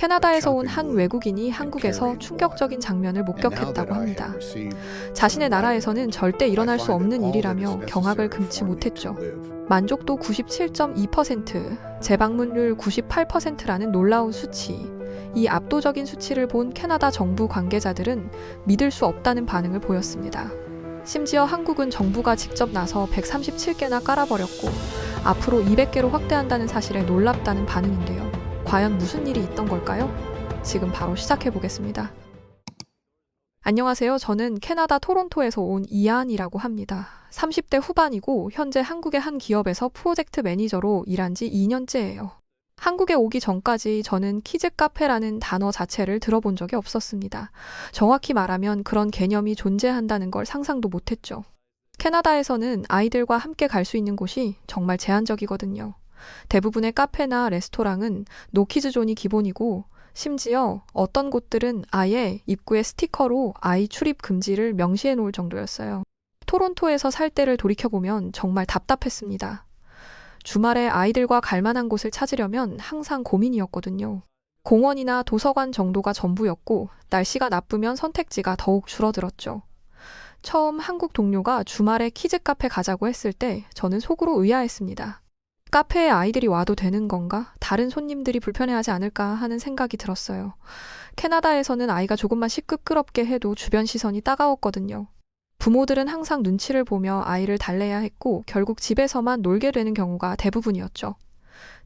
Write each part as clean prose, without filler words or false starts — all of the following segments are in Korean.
캐나다에서 온 한 외국인이 한국에서 충격적인 장면을 목격했다고 합니다. 자신의 나라에서는 절대 일어날 수 없는 일이라며 경악을 금치 못했죠. 만족도 97.2%, 재방문율 98%라는 놀라운 수치. 이 압도적인 수치를 본 캐나다 정부 관계자들은 믿을 수 없다는 반응을 보였습니다. 심지어 한국은 정부가 직접 나서 137개나 깔아버렸고 앞으로 200개로 확대한다는 사실에 놀랍다는 반응인데요. 과연 무슨 일이 있던 걸까요? 지금 바로 시작해보겠습니다. 안녕하세요. 저는 캐나다 토론토에서 온 이하은이라고 합니다. 30대 후반이고 현재 한국의 한 기업에서 프로젝트 매니저로 일한 지 2년째예요. 한국에 오기 전까지 저는 키즈 카페라는 단어 자체를 들어본 적이 없었습니다. 정확히 말하면 그런 개념이 존재한다는 걸 상상도 못했죠. 캐나다에서는 아이들과 함께 갈 수 있는 곳이 정말 제한적이거든요. 대부분의 카페나 레스토랑은 노키즈 존이 기본이고 심지어 어떤 곳들은 아예 입구에 스티커로 아이 출입 금지를 명시해 놓을 정도였어요. 토론토에서 살 때를 돌이켜보면 정말 답답했습니다. 주말에 아이들과 갈 만한 곳을 찾으려면 항상 고민이었거든요. 공원이나 도서관 정도가 전부였고 날씨가 나쁘면 선택지가 더욱 줄어들었죠. 처음 한국 동료가 주말에 키즈 카페 가자고 했을 때 저는 속으로 의아했습니다. 카페에 아이들이 와도 되는 건가? 다른 손님들이 불편해하지 않을까 하는 생각이 들었어요. 캐나다에서는 아이가 조금만 시끄럽게 해도 주변 시선이 따가웠거든요. 부모들은 항상 눈치를 보며 아이를 달래야 했고 결국 집에서만 놀게 되는 경우가 대부분이었죠.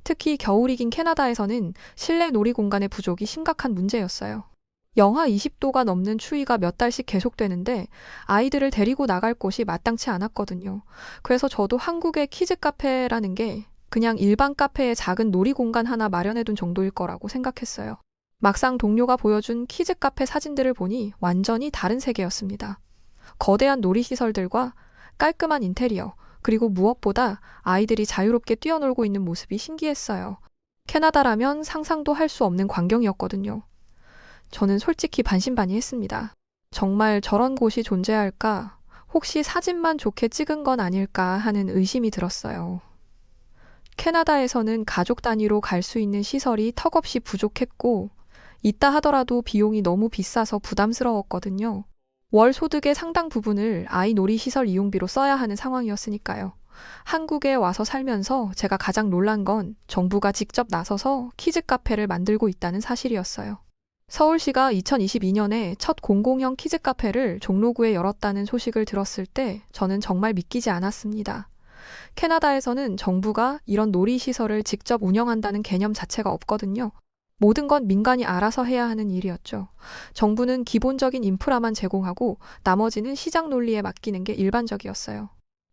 특히 겨울이 긴 캐나다에서는 실내 놀이 공간의 부족이 심각한 문제였어요. 영하 20도가 넘는 추위가 몇 달씩 계속되는데 아이들을 데리고 나갈 곳이 마땅치 않았거든요. 그래서 저도 한국의 키즈 카페라는 게 그냥 일반 카페의 작은 놀이 공간 하나 마련해둔 정도일 거라고 생각했어요. 막상 동료가 보여준 키즈 카페 사진들을 보니 완전히 다른 세계였습니다. 거대한 놀이시설들과 깔끔한 인테리어, 그리고 무엇보다 아이들이 자유롭게 뛰어놀고 있는 모습이 신기했어요. 캐나다라면 상상도 할 수 없는 광경이었거든요. 저는 솔직히 반신반의했습니다. 정말 저런 곳이 존재할까? 혹시 사진만 좋게 찍은 건 아닐까 하는 의심이 들었어요. 캐나다에서는 가족 단위로 갈 수 있는 시설이 턱없이 부족했고 있다 하더라도 비용이 너무 비싸서 부담스러웠거든요. 월 소득의 상당 부분을 아이 놀이시설 이용비로 써야 하는 상황이었으니까요. 한국에 와서 살면서 제가 가장 놀란 건 정부가 직접 나서서 키즈 카페를 만들고 있다는 사실이었어요. 서울시가 2022년에 첫 공공형 키즈 카페를 종로구에 열었다는 소식을 들었을 때 저는 정말 믿기지 않았습니다. 캐나다에서는 정부가 이런 놀이시설을 직접 운영한다는 개념 자체가 없거든요. 모든 건 민간이 알아서 해야 하는 일이었죠. 정부는 기본적인 인프라만 제공하고 나머지는 시장 논리에 맡기는 게 일반적이었어요.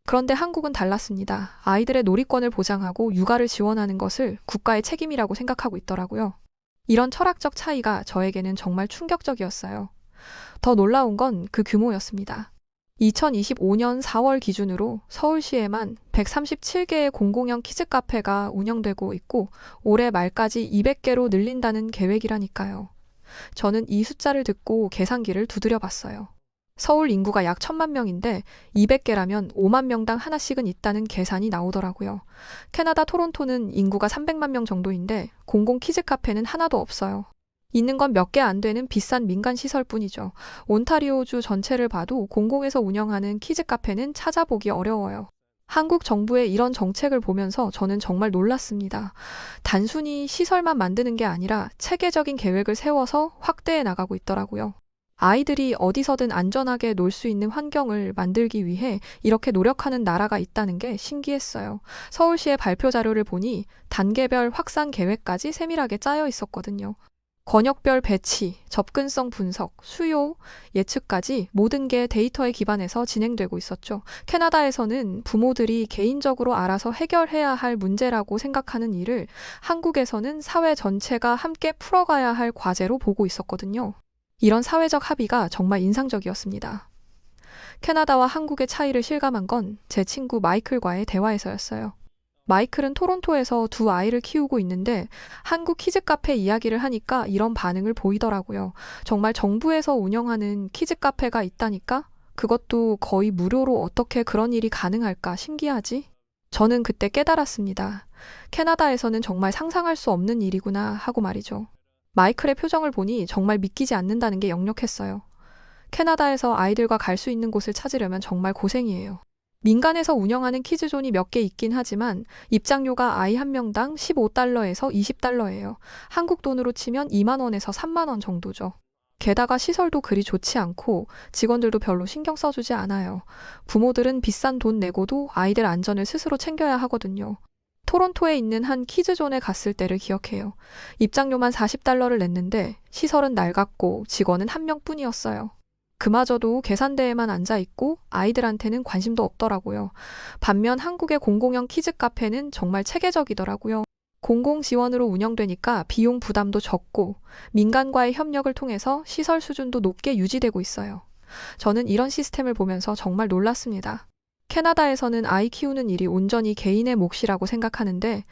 그런데 한국은 달랐습니다. 아이들의 놀이권을 보장하고 육아를 지원하는 것을 국가의 책임이라고 생각하고 있더라고요. 이런 철학적 차이가 저에게는 정말 충격적이었어요. 더 놀라운 건 그 규모였습니다. 2025년 4월 기준으로 서울시에만 137개의 공공형 키즈 카페가 운영되고 있고 올해 말까지 200개로 늘린다는 계획이라니까요. 저는 이 숫자를 듣고 계산기를 두드려 봤어요. 서울 인구가 약 1000만 명인데 200개라면 5만 명당 하나씩은 있다는 계산이 나오더라고요. 캐나다 토론토는 인구가 300만 명 정도인데 공공 키즈 카페는 하나도 없어요. 있는 건 몇 개 안 되는 비싼 민간 시설뿐이죠. 온타리오주 전체를 봐도 공공에서 운영하는 키즈 카페는 찾아보기 어려워요. 한국 정부의 이런 정책을 보면서 저는 정말 놀랐습니다. 단순히 시설만 만드는 게 아니라 체계적인 계획을 세워서 확대해 나가고 있더라고요. 아이들이 어디서든 안전하게 놀 수 있는 환경을 만들기 위해 이렇게 노력하는 나라가 있다는 게 신기했어요. 서울시의 발표 자료를 보니 단계별 확산 계획까지 세밀하게 짜여 있었거든요. 권역별 배치, 접근성 분석, 수요, 예측까지 모든 게 데이터에 기반해서 진행되고 있었죠. 캐나다에서는 부모들이 개인적으로 알아서 해결해야 할 문제라고 생각하는 일을 한국에서는 사회 전체가 함께 풀어가야 할 과제로 보고 있었거든요. 이런 사회적 합의가 정말 인상적이었습니다. 캐나다와 한국의 차이를 실감한 건 제 친구 마이클과의 대화에서였어요. 마이클은 토론토에서 두 아이를 키우고 있는데 한국 키즈 카페 이야기를 하니까 이런 반응을 보이더라고요. 정말 정부에서 운영하는 키즈 카페가 있다니까? 그것도 거의 무료로 어떻게 그런 일이 가능할까 신기하지? 저는 그때 깨달았습니다. 캐나다에서는 정말 상상할 수 없는 일이구나 하고 말이죠. 마이클의 표정을 보니 정말 믿기지 않는다는 게 역력했어요. 캐나다에서 아이들과 갈 수 있는 곳을 찾으려면 정말 고생이에요. 민간에서 운영하는 키즈존이 몇 개 있긴 하지만 입장료가 아이 한 명당 15달러에서 20달러예요. 한국 돈으로 치면 2만 원에서 3만 원 정도죠. 게다가 시설도 그리 좋지 않고 직원들도 별로 신경 써주지 않아요. 부모들은 비싼 돈 내고도 아이들 안전을 스스로 챙겨야 하거든요. 토론토에 있는 한 키즈존에 갔을 때를 기억해요. 입장료만 40달러를 냈는데 시설은 낡았고 직원은 한 명뿐이었어요. 그마저도 계산대에만 앉아있고 아이들한테는 관심도 없더라고요. 반면 한국의 공공형 키즈 카페는 정말 체계적이더라고요. 공공 지원으로 운영되니까 비용 부담도 적고 민간과의 협력을 통해서 시설 수준도 높게 유지되고 있어요. 저는 이런 시스템을 보면서 정말 놀랐습니다. 캐나다에서는 아이 키우는 일이 온전히 개인의 몫이라고 생각하는데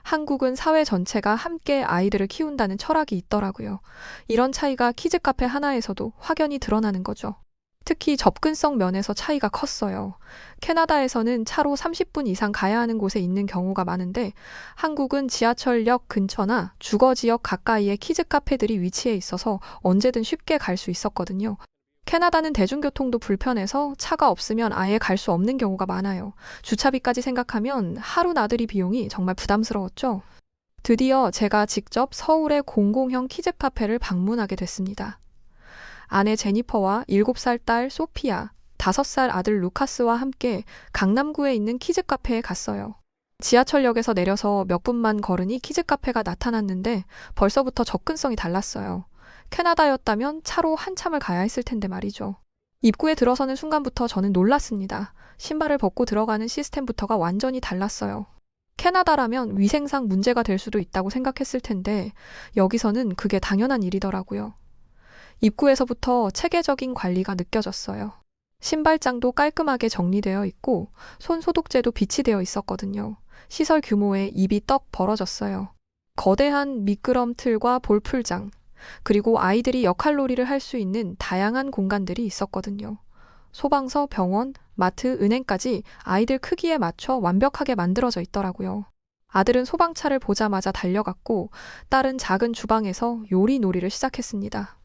한국은 사회 전체가 함께 아이들을 키운다는 철학이 있더라고요. 이런 차이가 키즈 카페 하나에서도 확연히 드러나는 거죠. 특히 접근성 면에서 차이가 컸어요. 캐나다에서는 차로 30분 이상 가야 하는 곳에 있는 경우가 많은데 한국은 지하철역 근처나 주거지역 가까이에 키즈 카페들이 위치해 있어서 언제든 쉽게 갈 수 있었거든요. 캐나다는 대중교통도 불편해서 차가 없으면 아예 갈 수 없는 경우가 많아요. 주차비까지 생각하면 하루 나들이 비용이 정말 부담스러웠죠. 드디어 제가 직접 서울의 공공형 키즈 카페를 방문하게 됐습니다. 아내 제니퍼와 7살 딸 소피아, 5살 아들 루카스와 함께 강남구에 있는 키즈 카페에 갔어요. 지하철역에서 내려서 몇 분만 걸으니 키즈 카페가 나타났는데 벌써부터 접근성이 달랐어요. 캐나다였다면 차로 한참을 가야 했을 텐데 말이죠. 입구에 들어서는 순간부터 저는 놀랐습니다. 신발을 벗고 들어가는 시스템부터가 완전히 달랐어요. 캐나다라면 위생상 문제가 될 수도 있다고 생각했을 텐데 여기서는 그게 당연한 일이더라고요. 입구에서부터 체계적인 관리가 느껴졌어요. 신발장도 깔끔하게 정리되어 있고 손 소독제도 비치되어 있었거든요. 시설 규모에 입이 떡 벌어졌어요. 거대한 미끄럼 틀과 볼풀장, 그리고 아이들이 역할놀이를 할 수 있는 다양한 공간들이 있었거든요. 소방서, 병원, 마트, 은행까지 아이들 크기에 맞춰 완벽하게 만들어져 있더라고요. 아들은 소방차를 보자마자 달려갔고 딸은 작은 주방에서 요리 놀이를 시작했습니다.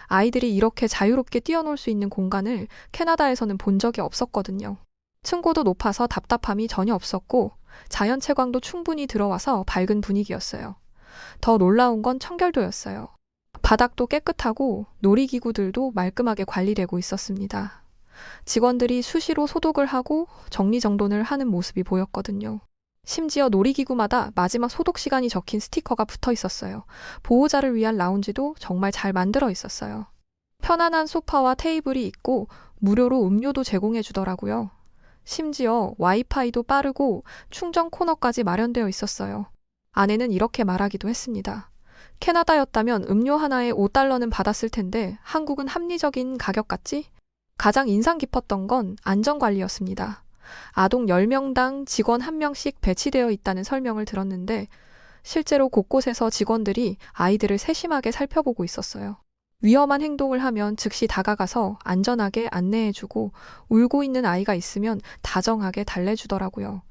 아이들이 이렇게 자유롭게 뛰어놀 수 있는 공간을 캐나다에서는 본 적이 없었거든요. 층고도 높아서 답답함이 전혀 없었고 자연 채광도 충분히 들어와서 밝은 분위기였어요. 더 놀라운 건 청결도였어요. 바닥도 깨끗하고 놀이기구들도 말끔하게 관리되고 있었습니다. 직원들이 수시로 소독을 하고 정리정돈을 하는 모습이 보였거든요. 심지어 놀이기구마다 마지막 소독 시간이 적힌 스티커가 붙어 있었어요. 보호자를 위한 라운지도 정말 잘 만들어 있었어요. 편안한 소파와 테이블이 있고 무료로 음료도 제공해 주더라고요. 심지어 와이파이도 빠르고 충전 코너까지 마련되어 있었어요. 아내는 이렇게 말하기도 했습니다. 캐나다였다면 음료 하나에 5달러는 받았을 텐데 한국은 합리적인 가격 같지? 가장 인상 깊었던 건 안전관리였습니다. 아동 10명당 직원 1명씩 배치되어 있다는 설명을 들었는데 실제로 곳곳에서 직원들이 아이들을 세심하게 살펴보고 있었어요. 위험한 행동을 하면 즉시 다가가서 안전하게 안내해주고 울고 있는 아이가 있으면 다정하게 달래주더라고요.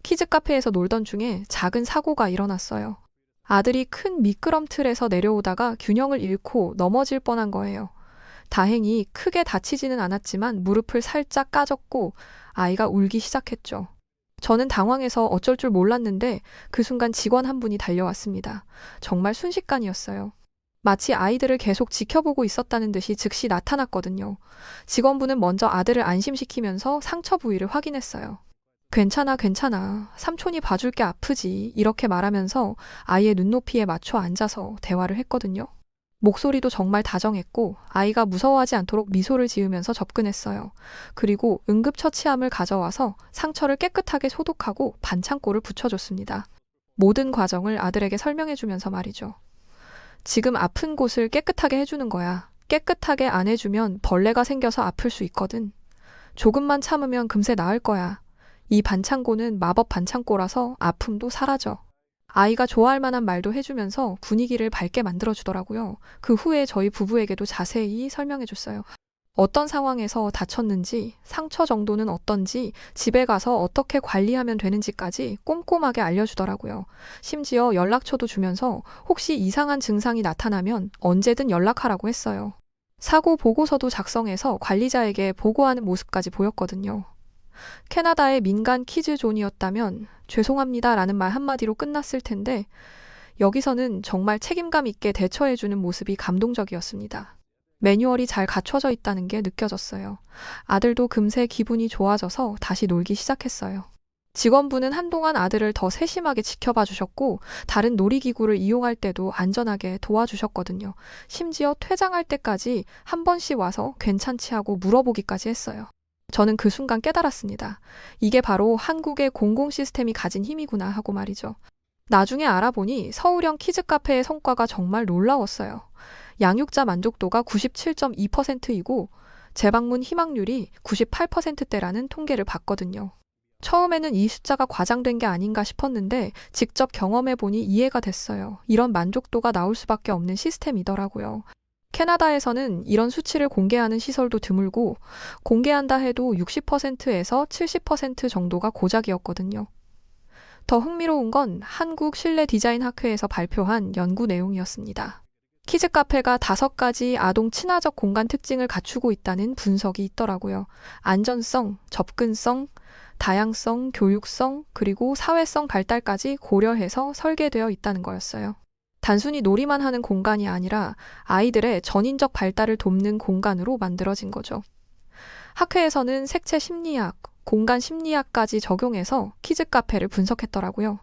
키즈 카페에서 놀던 중에 작은 사고가 일어났어요. 아들이 큰 미끄럼틀에서 내려오다가 균형을 잃고 넘어질 뻔한 거예요. 다행히 크게 다치지는 않았지만 무릎을 살짝 까졌고 아이가 울기 시작했죠. 저는 당황해서 어쩔 줄 몰랐는데 그 순간 직원 한 분이 달려왔습니다. 정말 순식간이었어요. 마치 아이들을 계속 지켜보고 있었다는 듯이 즉시 나타났거든요. 직원분은 먼저 아들을 안심시키면서 상처 부위를 확인했어요. 괜찮아, 괜찮아. 삼촌이 봐줄게 아프지. 이렇게 말하면서 아이의 눈높이에 맞춰 앉아서 대화를 했거든요. 목소리도 정말 다정했고 아이가 무서워하지 않도록 미소를 지으면서 접근했어요. 그리고 응급처치함을 가져와서 상처를 깨끗하게 소독하고 반창고를 붙여줬습니다. 모든 과정을 아들에게 설명해주면서 말이죠. 지금 아픈 곳을 깨끗하게 해주는 거야. 깨끗하게 안 해주면 벌레가 생겨서 아플 수 있거든. 조금만 참으면 금세 나을 거야. 이 반창고는 마법 반창고라서 아픔도 사라져. 아이가 좋아할 만한 말도 해주면서 분위기를 밝게 만들어주더라고요. 그 후에 저희 부부에게도 자세히 설명해줬어요. 어떤 상황에서 다쳤는지, 상처 정도는 어떤지, 집에 가서 어떻게 관리하면 되는지까지 꼼꼼하게 알려주더라고요. 심지어 연락처도 주면서 혹시 이상한 증상이 나타나면 언제든 연락하라고 했어요. 사고 보고서도 작성해서 관리자에게 보고하는 모습까지 보였거든요. 캐나다의 민간 키즈존이었다면 죄송합니다라는 말 한마디로 끝났을 텐데 여기서는 정말 책임감 있게 대처해주는 모습이 감동적이었습니다. 매뉴얼이 잘 갖춰져 있다는 게 느껴졌어요. 아들도 금세 기분이 좋아져서 다시 놀기 시작했어요. 직원분은 한동안 아들을 더 세심하게 지켜봐 주셨고 다른 놀이기구를 이용할 때도 안전하게 도와주셨거든요. 심지어 퇴장할 때까지 한 번씩 와서 괜찮지 하고 물어보기까지 했어요. 저는 그 순간 깨달았습니다. 이게 바로 한국의 공공 시스템이 가진 힘이구나 하고 말이죠. 나중에 알아보니 서울형 키즈카페의 성과가 정말 놀라웠어요. 양육자 만족도가 97.2%이고 재방문 희망률이 98%대라는 통계를 봤거든요. 처음에는 이 숫자가 과장된 게 아닌가 싶었는데 직접 경험해보니 이해가 됐어요. 이런 만족도가 나올 수밖에 없는 시스템이더라고요. 캐나다에서는 이런 수치를 공개하는 시설도 드물고 공개한다 해도 60%에서 70% 정도가 고작이었거든요. 더 흥미로운 건 한국 실내 디자인 학회에서 발표한 연구 내용이었습니다. 키즈 카페가 5가지 아동 친화적 공간 특징을 갖추고 있다는 분석이 있더라고요. 안전성, 접근성, 다양성, 교육성, 그리고 사회성 발달까지 고려해서 설계되어 있다는 거였어요. 단순히 놀이만 하는 공간이 아니라 아이들의 전인적 발달을 돕는 공간으로 만들어진 거죠. 학회에서는 색채 심리학, 공간 심리학까지 적용해서 키즈 카페를 분석했더라고요.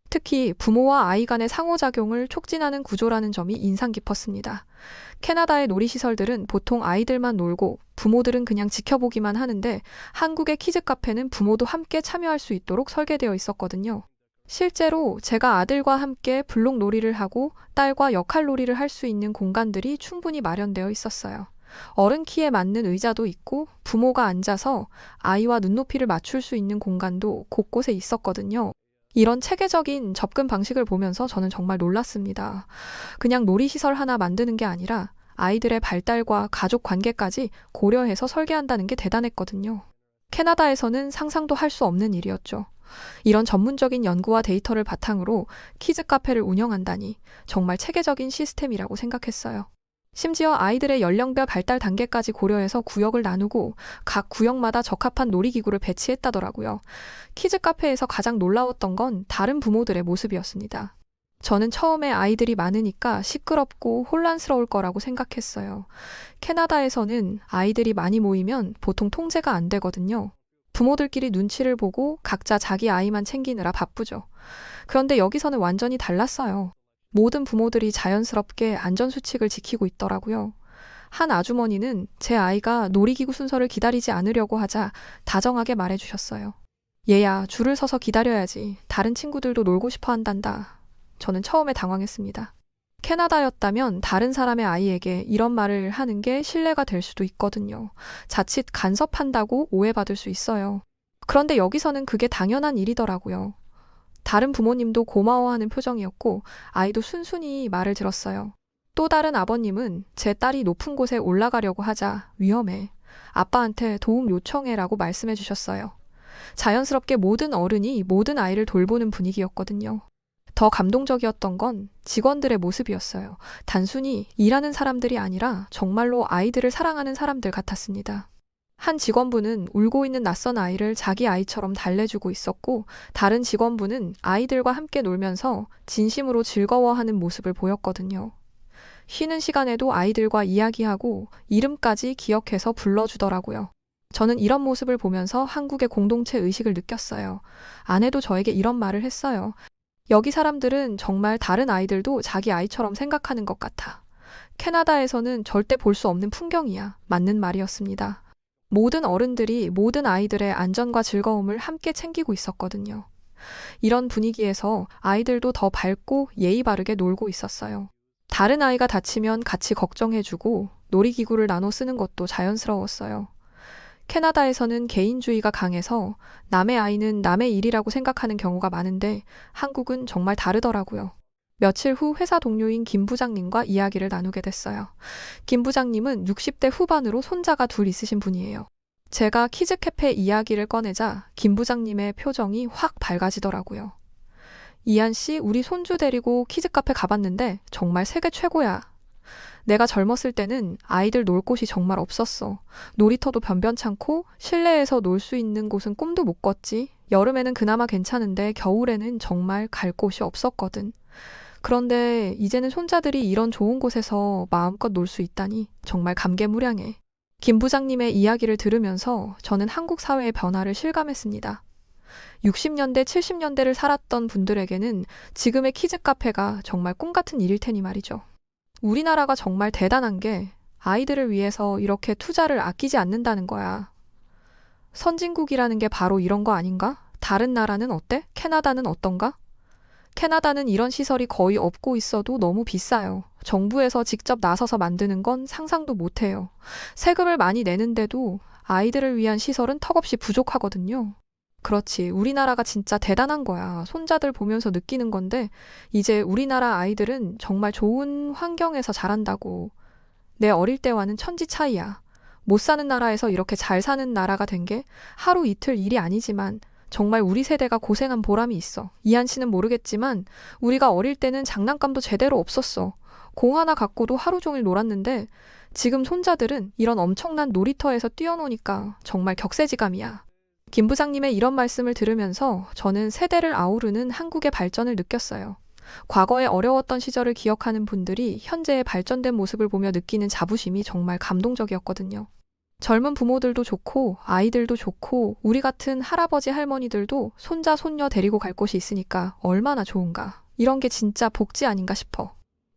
특히 부모와 아이 간의 상호작용을 촉진하는 구조라는 점이 인상 깊었습니다. 캐나다의 놀이시설들은 보통 아이들만 놀고 부모들은 그냥 지켜보기만 하는데 한국의 키즈 카페는 부모도 함께 참여할 수 있도록 설계되어 있었거든요. 실제로 제가 아들과 함께 블록 놀이를 하고 딸과 역할 놀이를 할 수 있는 공간들이 충분히 마련되어 있었어요. 어른 키에 맞는 의자도 있고 부모가 앉아서 아이와 눈높이를 맞출 수 있는 공간도 곳곳에 있었거든요. 이런 체계적인 접근 방식을 보면서 저는 정말 놀랐습니다. 그냥 놀이시설 하나 만드는 게 아니라 아이들의 발달과 가족 관계까지 고려해서 설계한다는 게 대단했거든요. 캐나다에서는 상상도 할 수 없는 일이었죠. 이런 전문적인 연구와 데이터를 바탕으로 키즈 카페를 운영한다니 정말 체계적인 시스템이라고 생각했어요. 심지어 아이들의 연령별 발달 단계까지 고려해서 구역을 나누고 각 구역마다 적합한 놀이기구를 배치했다더라고요. 키즈 카페에서 가장 놀라웠던 건 다른 부모들의 모습이었습니다. 저는 처음에 아이들이 많으니까 시끄럽고 혼란스러울 거라고 생각했어요. 캐나다에서는 아이들이 많이 모이면 보통 통제가 안 되거든요. 부모들끼리 눈치를 보고 각자 자기 아이만 챙기느라 바쁘죠. 그런데 여기서는 완전히 달랐어요. 모든 부모들이 자연스럽게 안전수칙을 지키고 있더라고요. 한 아주머니는 제 아이가 놀이기구 순서를 기다리지 않으려고 하자 다정하게 말해주셨어요. 얘야, 줄을 서서 기다려야지. 다른 친구들도 놀고 싶어 한단다. 저는 처음에 당황했습니다. 캐나다였다면 다른 사람의 아이에게 이런 말을 하는 게 신뢰가 될 수도 있거든요. 자칫 간섭한다고 오해받을 수 있어요. 그런데 여기서는 그게 당연한 일이더라고요. 다른 부모님도 고마워하는 표정이었고 아이도 순순히 말을 들었어요. 또 다른 아버님은 제 딸이 높은 곳에 올라가려고 하자 위험해. 아빠한테 도움 요청해라고 말씀해 주셨어요. 자연스럽게 모든 어른이 모든 아이를 돌보는 분위기였거든요. 더 감동적이었던 건 직원들의 모습이었어요. 단순히 일하는 사람들이 아니라 정말로 아이들을 사랑하는 사람들 같았습니다. 한 직원분은 울고 있는 낯선 아이를 자기 아이처럼 달래주고 있었고 다른 직원분은 아이들과 함께 놀면서 진심으로 즐거워하는 모습을 보였거든요. 쉬는 시간에도 아이들과 이야기하고 이름까지 기억해서 불러주더라고요. 저는 이런 모습을 보면서 한국의 공동체 의식을 느꼈어요. 아내도 저에게 이런 말을 했어요. 여기 사람들은 정말 다른 아이들도 자기 아이처럼 생각하는 것 같아. 캐나다에서는 절대 볼 수 없는 풍경이야. 맞는 말이었습니다. 모든 어른들이 모든 아이들의 안전과 즐거움을 함께 챙기고 있었거든요. 이런 분위기에서 아이들도 더 밝고 예의 바르게 놀고 있었어요. 다른 아이가 다치면 같이 걱정해주고 놀이기구를 나눠 쓰는 것도 자연스러웠어요. 캐나다에서는 개인주의가 강해서 남의 아이는 남의 일이라고 생각하는 경우가 많은데 한국은 정말 다르더라고요. 며칠 후 회사 동료인 김 부장님과 이야기를 나누게 됐어요. 김 부장님은 60대 후반으로 손자가 둘 있으신 분이에요. 제가 키즈 카페 이야기를 꺼내자 김 부장님의 표정이 확 밝아지더라고요. 이한 씨, 우리 손주 데리고 키즈 카페 가봤는데 정말 세계 최고야. 내가 젊었을 때는 아이들 놀 곳이 정말 없었어. 놀이터도 변변찮고 실내에서 놀 수 있는 곳은 꿈도 못 꿨지. 여름에는 그나마 괜찮은데 겨울에는 정말 갈 곳이 없었거든. 그런데 이제는 손자들이 이런 좋은 곳에서 마음껏 놀 수 있다니 정말 감개무량해. 김 부장님의 이야기를 들으면서 저는 한국 사회의 변화를 실감했습니다. 60년대, 70년대를 살았던 분들에게는 지금의 키즈 카페가 정말 꿈 같은 일일 테니 말이죠. 우리나라가 정말 대단한 게 아이들을 위해서 이렇게 투자를 아끼지 않는다는 거야. 선진국이라는 게 바로 이런 거 아닌가? 다른 나라는 어때? 캐나다는 어떤가? 캐나다는 이런 시설이 거의 없고 있어도 너무 비싸요. 정부에서 직접 나서서 만드는 건 상상도 못해요. 세금을 많이 내는데도 아이들을 위한 시설은 턱없이 부족하거든요. 그렇지. 우리나라가 진짜 대단한 거야. 손자들 보면서 느끼는 건데, 이제 우리나라 아이들은 정말 좋은 환경에서 자란다고. 내 어릴 때와는 천지 차이야. 못 사는 나라에서 이렇게 잘 사는 나라가 된 게 하루 이틀 일이 아니지만 정말 우리 세대가 고생한 보람이 있어. 이한 씨는 모르겠지만 우리가 어릴 때는 장난감도 제대로 없었어. 공 하나 갖고도 하루 종일 놀았는데 지금 손자들은 이런 엄청난 놀이터에서 뛰어노니까 정말 격세지감이야. 김 부장님의 이런 말씀을 들으면서 저는 세대를 아우르는 한국의 발전을 느꼈어요. 과거에 어려웠던 시절을 기억하는 분들이 현재의 발전된 모습을 보며 느끼는 자부심이 정말 감동적이었거든요. 젊은 부모들도 좋고 아이들도 좋고 우리 같은 할아버지 할머니들도 손자 손녀 데리고 갈 곳이 있으니까 얼마나 좋은가. 이런 게 진짜 복지 아닌가 싶어.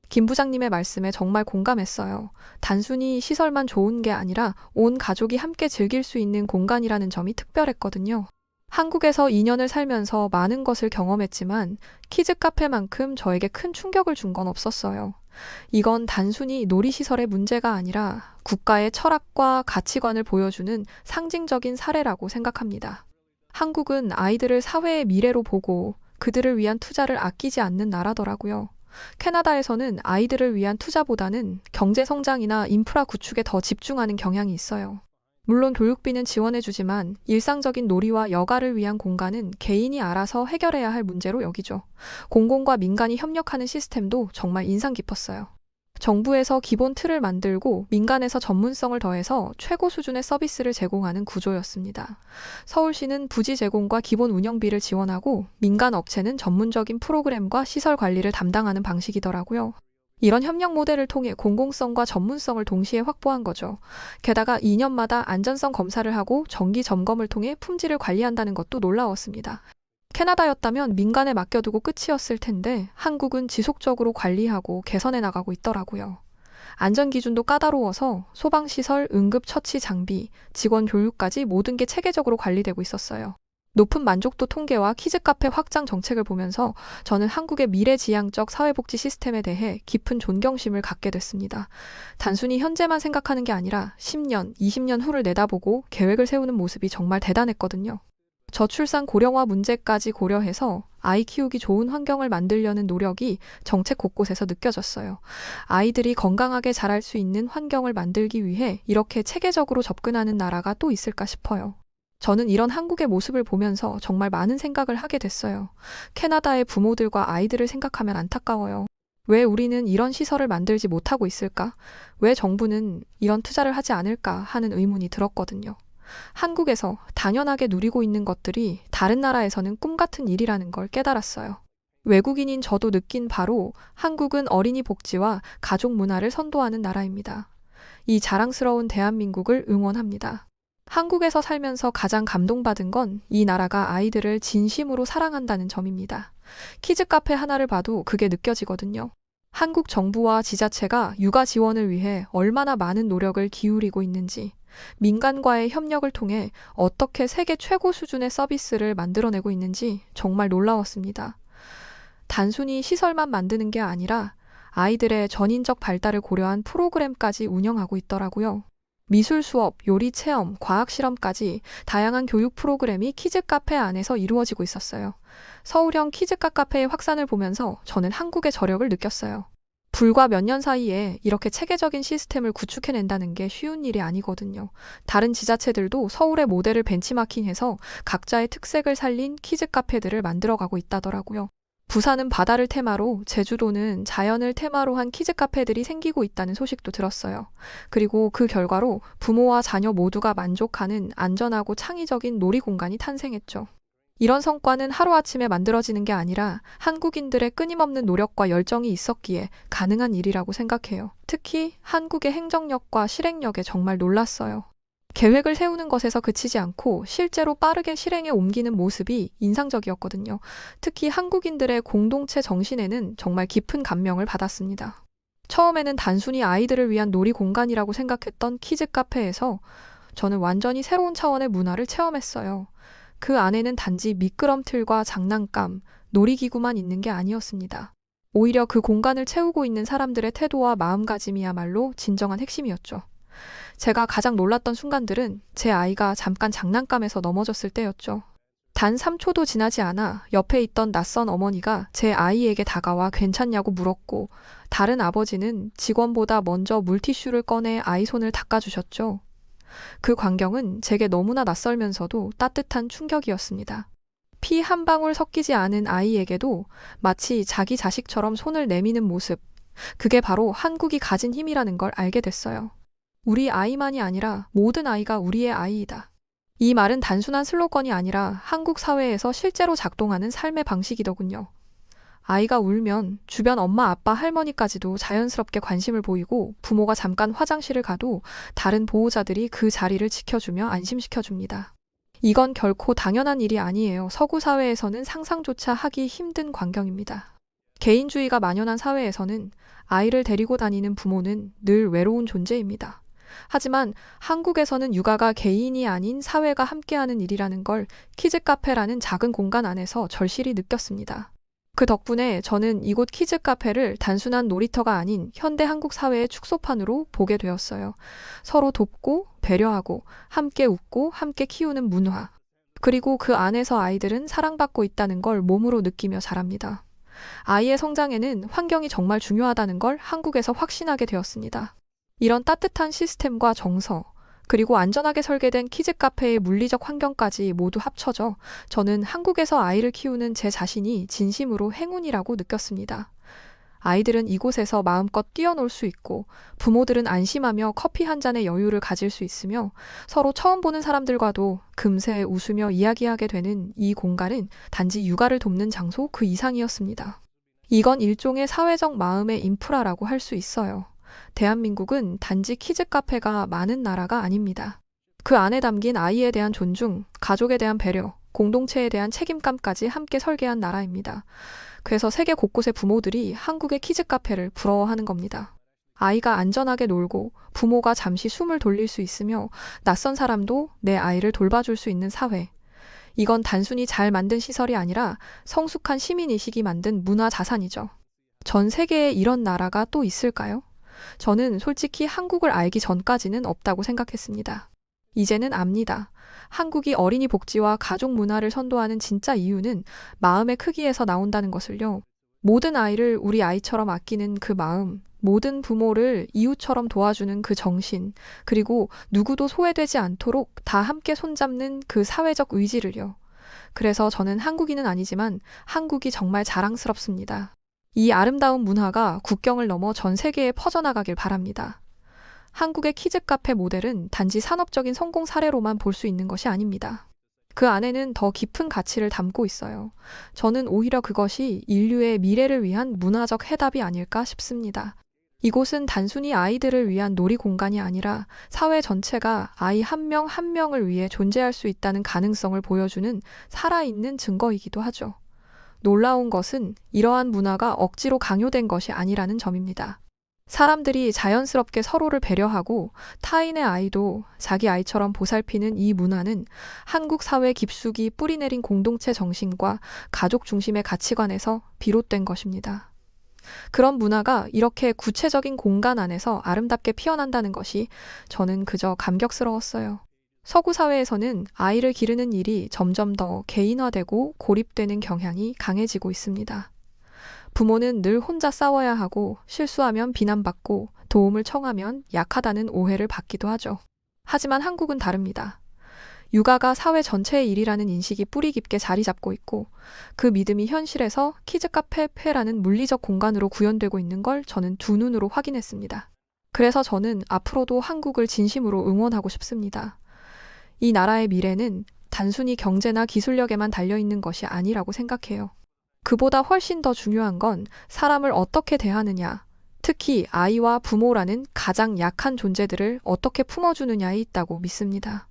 김 부장님의 말씀에 정말 공감했어요. 단순히 시설만 좋은 게 아니라 온 가족이 함께 즐길 수 있는 공간이라는 점이 특별했거든요. 한국에서 2년을 살면서 많은 것을 경험했지만 키즈 카페만큼 저에게 큰 충격을 준 건 없었어요. 이건 단순히 놀이시설의 문제가 아니라 국가의 철학과 가치관을 보여주는 상징적인 사례라고 생각합니다. 한국은 아이들을 사회의 미래로 보고 그들을 위한 투자를 아끼지 않는 나라더라고요. 캐나다에서는 아이들을 위한 투자보다는 경제 성장이나 인프라 구축에 더 집중하는 경향이 있어요. 물론 교육비는 지원해주지만 일상적인 놀이와 여가를 위한 공간은 개인이 알아서 해결해야 할 문제로 여기죠. 공공과 민간이 협력하는 시스템도 정말 인상 깊었어요. 정부에서 기본 틀을 만들고 민간에서 전문성을 더해서 최고 수준의 서비스를 제공하는 구조였습니다. 서울시는 부지 제공과 기본 운영비를 지원하고 민간 업체는 전문적인 프로그램과 시설 관리를 담당하는 방식이더라고요. 이런 협력 모델을 통해 공공성과 전문성을 동시에 확보한 거죠. 게다가 2년마다 안전성 검사를 하고 정기 점검을 통해 품질을 관리한다는 것도 놀라웠습니다. 캐나다였다면 민간에 맡겨두고 끝이었을 텐데 한국은 지속적으로 관리하고 개선해 나가고 있더라고요. 안전기준도 까다로워서 소방시설, 응급처치 장비, 직원 교육까지 모든 게 체계적으로 관리되고 있었어요. 높은 만족도 통계와 키즈카페 확장 정책을 보면서 저는 한국의 미래지향적 사회복지 시스템에 대해 깊은 존경심을 갖게 됐습니다. 단순히 현재만 생각하는 게 아니라 10년, 20년 후를 내다보고 계획을 세우는 모습이 정말 대단했거든요. 저출산 고령화 문제까지 고려해서 아이 키우기 좋은 환경을 만들려는 노력이 정책 곳곳에서 느껴졌어요. 아이들이 건강하게 자랄 수 있는 환경을 만들기 위해 이렇게 체계적으로 접근하는 나라가 또 있을까 싶어요. 저는 이런 한국의 모습을 보면서 정말 많은 생각을 하게 됐어요. 캐나다의 부모들과 아이들을 생각하면 안타까워요. 왜 우리는 이런 시설을 만들지 못하고 있을까? 왜 정부는 이런 투자를 하지 않을까 하는 의문이 들었거든요. 한국에서 당연하게 누리고 있는 것들이 다른 나라에서는 꿈 같은 일이라는 걸 깨달았어요. 외국인인 저도 느낀 바로 한국은 어린이 복지와 가족 문화를 선도하는 나라입니다. 이 자랑스러운 대한민국을 응원합니다. 한국에서 살면서 가장 감동받은 건 이 나라가 아이들을 진심으로 사랑한다는 점입니다. 키즈 카페 하나를 봐도 그게 느껴지거든요. 한국 정부와 지자체가 육아 지원을 위해 얼마나 많은 노력을 기울이고 있는지, 민간과의 협력을 통해 어떻게 세계 최고 수준의 서비스를 만들어내고 있는지 정말 놀라웠습니다. 단순히 시설만 만드는 게 아니라 아이들의 전인적 발달을 고려한 프로그램까지 운영하고 있더라고요. 미술 수업, 요리 체험, 과학 실험까지 다양한 교육 프로그램이 키즈 카페 안에서 이루어지고 있었어요. 서울형 키즈 카페의 확산을 보면서 저는 한국의 저력을 느꼈어요. 불과 몇 년 사이에 이렇게 체계적인 시스템을 구축해낸다는 게 쉬운 일이 아니거든요. 다른 지자체들도 서울의 모델을 벤치마킹해서 각자의 특색을 살린 키즈 카페들을 만들어가고 있다더라고요. 부산은 바다를 테마로, 제주도는 자연을 테마로 한 키즈 카페들이 생기고 있다는 소식도 들었어요. 그리고 그 결과로 부모와 자녀 모두가 만족하는 안전하고 창의적인 놀이 공간이 탄생했죠. 이런 성과는 하루아침에 만들어지는 게 아니라 한국인들의 끊임없는 노력과 열정이 있었기에 가능한 일이라고 생각해요. 특히 한국의 행정력과 실행력에 정말 놀랐어요. 계획을 세우는 것에서 그치지 않고 실제로 빠르게 실행에 옮기는 모습이 인상적이었거든요. 특히 한국인들의 공동체 정신에는 정말 깊은 감명을 받았습니다. 처음에는 단순히 아이들을 위한 놀이 공간이라고 생각했던 키즈 카페에서 저는 완전히 새로운 차원의 문화를 체험했어요. 그 안에는 단지 미끄럼틀과 장난감, 놀이기구만 있는 게 아니었습니다. 오히려 그 공간을 채우고 있는 사람들의 태도와 마음가짐이야말로 진정한 핵심이었죠. 제가 가장 놀랐던 순간들은 제 아이가 잠깐 장난감에서 넘어졌을 때였죠. 단 3초도 지나지 않아 옆에 있던 낯선 어머니가 제 아이에게 다가와 괜찮냐고 물었고, 다른 아버지는 직원보다 먼저 물티슈를 꺼내 아이 손을 닦아주셨죠. 그 광경은 제게 너무나 낯설면서도 따뜻한 충격이었습니다. 피 한 방울 섞이지 않은 아이에게도 마치 자기 자식처럼 손을 내미는 모습, 그게 바로 한국이 가진 힘이라는 걸 알게 됐어요. 우리 아이만이 아니라 모든 아이가 우리의 아이이다. 이 말은 단순한 슬로건이 아니라 한국 사회에서 실제로 작동하는 삶의 방식이더군요. 아이가 울면 주변 엄마, 아빠, 할머니까지도 자연스럽게 관심을 보이고, 부모가 잠깐 화장실을 가도 다른 보호자들이 그 자리를 지켜주며 안심시켜줍니다. 이건 결코 당연한 일이 아니에요. 서구 사회에서는 상상조차 하기 힘든 광경입니다. 개인주의가 만연한 사회에서는 아이를 데리고 다니는 부모는 늘 외로운 존재입니다. 하지만 한국에서는 육아가 개인이 아닌 사회가 함께하는 일이라는 걸 키즈 카페라는 작은 공간 안에서 절실히 느꼈습니다. 그 덕분에 저는 이곳 키즈 카페를 단순한 놀이터가 아닌 현대 한국 사회의 축소판으로 보게 되었어요. 서로 돕고 배려하고 함께 웃고 함께 키우는 문화. 그리고 그 안에서 아이들은 사랑받고 있다는 걸 몸으로 느끼며 자랍니다. 아이의 성장에는 환경이 정말 중요하다는 걸 한국에서 확신하게 되었습니다. 이런 따뜻한 시스템과 정서, 그리고 안전하게 설계된 키즈 카페의 물리적 환경까지 모두 합쳐져 저는 한국에서 아이를 키우는 제 자신이 진심으로 행운이라고 느꼈습니다. 아이들은 이곳에서 마음껏 뛰어놀 수 있고, 부모들은 안심하며 커피 한 잔의 여유를 가질 수 있으며, 서로 처음 보는 사람들과도 금세 웃으며 이야기하게 되는 이 공간은 단지 육아를 돕는 장소 그 이상이었습니다. 이건 일종의 사회적 마음의 인프라라고 할 수 있어요. 대한민국은 단지 키즈 카페가 많은 나라가 아닙니다. 그 안에 담긴 아이에 대한 존중, 가족에 대한 배려, 공동체에 대한 책임감까지 함께 설계한 나라입니다. 그래서 세계 곳곳의 부모들이 한국의 키즈 카페를 부러워하는 겁니다. 아이가 안전하게 놀고 부모가 잠시 숨을 돌릴 수 있으며 낯선 사람도 내 아이를 돌봐줄 수 있는 사회. 이건 단순히 잘 만든 시설이 아니라 성숙한 시민의식이 만든 문화 자산이죠. 전 세계에 이런 나라가 또 있을까요? 저는 솔직히 한국을 알기 전까지는 없다고 생각했습니다. 이제는 압니다. 한국이 어린이 복지와 가족 문화를 선도하는 진짜 이유는 마음의 크기에서 나온다는 것을요. 모든 아이를 우리 아이처럼 아끼는 그 마음, 모든 부모를 이웃처럼 도와주는 그 정신, 그리고 누구도 소외되지 않도록 다 함께 손잡는 그 사회적 의지를요. 그래서 저는 한국인은 아니지만 한국이 정말 자랑스럽습니다. 이 아름다운 문화가 국경을 넘어 전 세계에 퍼져나가길 바랍니다. 한국의 키즈 카페 모델은 단지 산업적인 성공 사례로만 볼 수 있는 것이 아닙니다. 그 안에는 더 깊은 가치를 담고 있어요. 저는 오히려 그것이 인류의 미래를 위한 문화적 해답이 아닐까 싶습니다. 이곳은 단순히 아이들을 위한 놀이 공간이 아니라 사회 전체가 아이 한 명 한 명을 위해 존재할 수 있다는 가능성을 보여주는 살아있는 증거이기도 하죠. 놀라운 것은 이러한 문화가 억지로 강요된 것이 아니라는 점입니다. 사람들이 자연스럽게 서로를 배려하고 타인의 아이도 자기 아이처럼 보살피는 이 문화는 한국 사회 깊숙이 뿌리내린 공동체 정신과 가족 중심의 가치관에서 비롯된 것입니다. 그런 문화가 이렇게 구체적인 공간 안에서 아름답게 피어난다는 것이 저는 그저 감격스러웠어요. 서구 사회에서는 아이를 기르는 일이 점점 더 개인화되고 고립되는 경향이 강해지고 있습니다. 부모는 늘 혼자 싸워야 하고 실수하면 비난받고 도움을 청하면 약하다는 오해를 받기도 하죠. 하지만 한국은 다릅니다. 육아가 사회 전체의 일이라는 인식이 뿌리 깊게 자리 잡고 있고 그 믿음이 현실에서 키즈카페라는 물리적 공간으로 구현되고 있는 걸 저는 두 눈으로 확인했습니다. 그래서 저는 앞으로도 한국을 진심으로 응원하고 싶습니다. 이 나라의 미래는 단순히 경제나 기술력에만 달려있는 것이 아니라고 생각해요. 그보다 훨씬 더 중요한 건 사람을 어떻게 대하느냐, 특히 아이와 부모라는 가장 약한 존재들을 어떻게 품어주느냐에 있다고 믿습니다.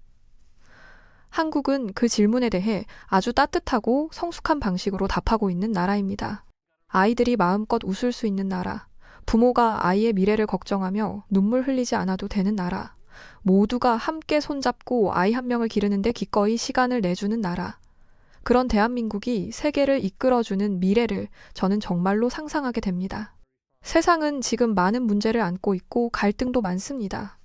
한국은 그 질문에 대해 아주 따뜻하고 성숙한 방식으로 답하고 있는 나라입니다. 아이들이 마음껏 웃을 수 있는 나라, 부모가 아이의 미래를 걱정하며 눈물 흘리지 않아도 되는 나라, 모두가 함께 손잡고 아이 한 명을 기르는데 기꺼이 시간을 내주는 나라. 그런 대한민국이 세계를 이끌어주는 미래를 저는 정말로 상상하게 됩니다. 세상은 지금 많은 문제를 안고 있고 갈등도 많습니다.